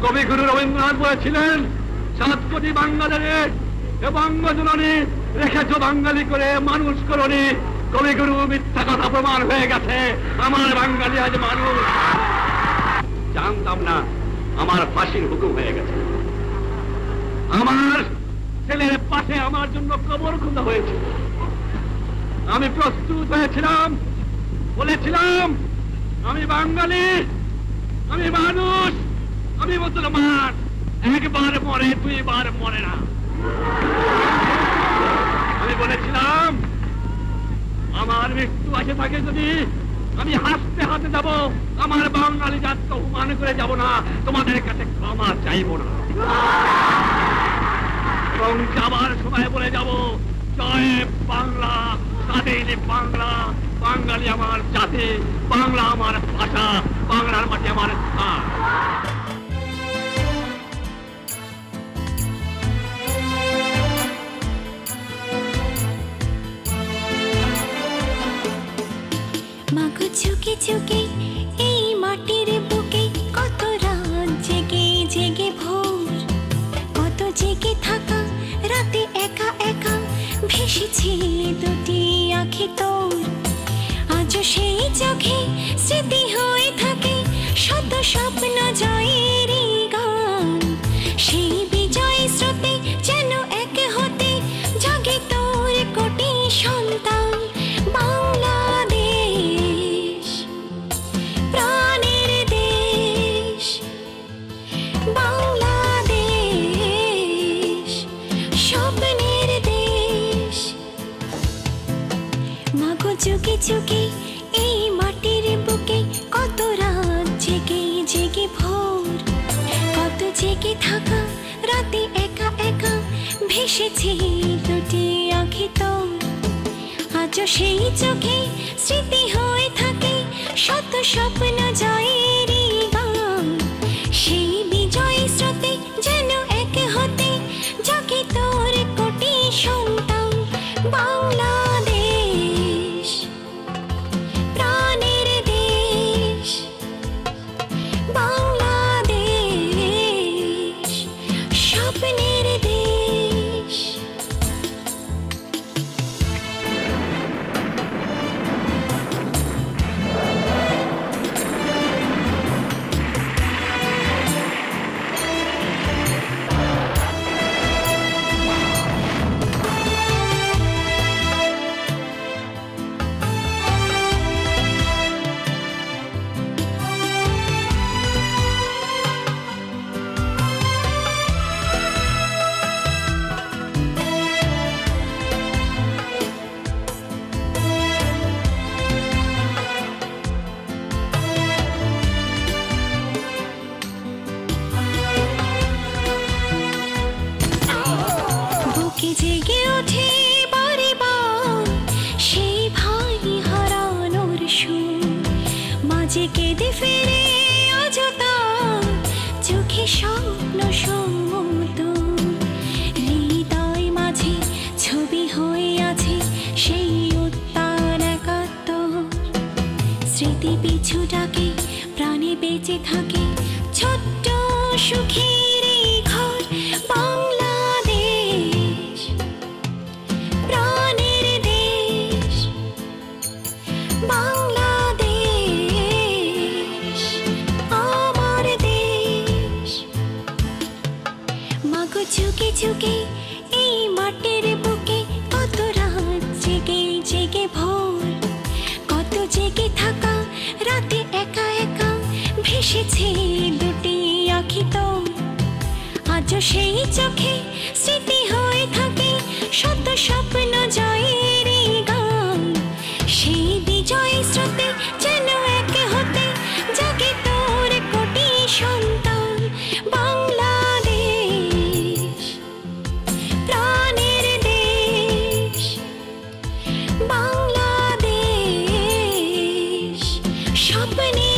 কবিগুরু রবীন্দ্রনাথ বলেছিলেন 7 কোটি বাঙালির বঙ্গজননী রেখেছ বাঙালি করে মানুষ করনি। কবিগুরু মিথ্যা কথা প্রমাণ হয়ে গেছে, আমার বাঙালি আজ মানুষ। জানতাম না আমার ফাঁসির হুকুম হয়ে গেছে, আমার ছেলের পাশে আমার জন্য কবর খোঁজা হয়েছে। আমি প্রস্তুত হয়েছিলাম, বলেছিলাম আমি বাঙালি, আমি মানুষ, আমি মুসলমান, একবার মরে 2 বার মরে না। আমি বলেছিলাম আমার মৃত্যু আসে থাকে যদি আমি হাসতে হাতে যাব, আমার বাঙালি জাতকে অপমান করে যাব না, তোমাদের কাছে ক্ষমা চাইব না। এবং যাবার সময় বলে যাব জয় বাংলা, স্বাধীন বাংলা, বাঙালি আমার জাতি, বাংলা আমার ভাষা, বাংলার মাটি আমার স্থান।
মাগো ঝুঁকে ঝুঁকে এই মাটির বুকে কত রাত জেগে জেগে ভোর, কত জেগে থাকা রাতে একা একা ভেসেছে 2টি আঁখি তোর। আজও সেই চোখে স্মৃতি হয়ে থাকে শত স্বপ্ন জয়ের গান, সেই বিজয় স্রোতে যেন এক হতে জাগে তোর কোটি সন্তান। বাংলাদেশ প্রাণের দেশ, বাংলাদেশ স্বপ্নের দেশ। মাগো যুগে যুগে এই মাটির বুকে কত রাত জেগে জেগে ভোর, কত জেগে থাকা রাতে একা একা ভেসেছে 2টি আঁখি তোর। আজও সেই চোখে স্মৃতি হয়ে থাকে শত স্বপ্ন জয়ের গান, সেই বিজয় স্রোতে যেন এক হতে জাগে তোর কোটি সন্তান। বাংলাদেশ প্রাণের দেশ, বাংলাদেশ স্বপ্নের দেশ। ফিরে অযথা চোখে স্বপ্ন সমুদ্র হৃদয় মাঝে ছবি হয়ে আছে সেই উত্তাল একাত্তর স্মৃতি পিছু ডাকে প্রাণে বেঁচে থাকে ছোট্ট সুখের এই ঘর বাংলাদেশ প্রাণের দেশ বাংলাদেশ আমার দেশ মাগো ঝুঁকে ঝুঁকে এই মাটির বুকে কত রাত জেগে জেগে ভোর কত জেগে থাকা রাতে একা একা ভেসেছে দুটি আঁখি তোর আজও সেই চোখে স্মৃতি হয়ে থাকে শত স্বপ্ন জয়ের গান সেই বিজয় স্রোতে যেন এক হতে জাগে তোর কোটি সন্তান বাংলাদেশ প্রাণের দেশ বাংলাদেশ স্বপ্নে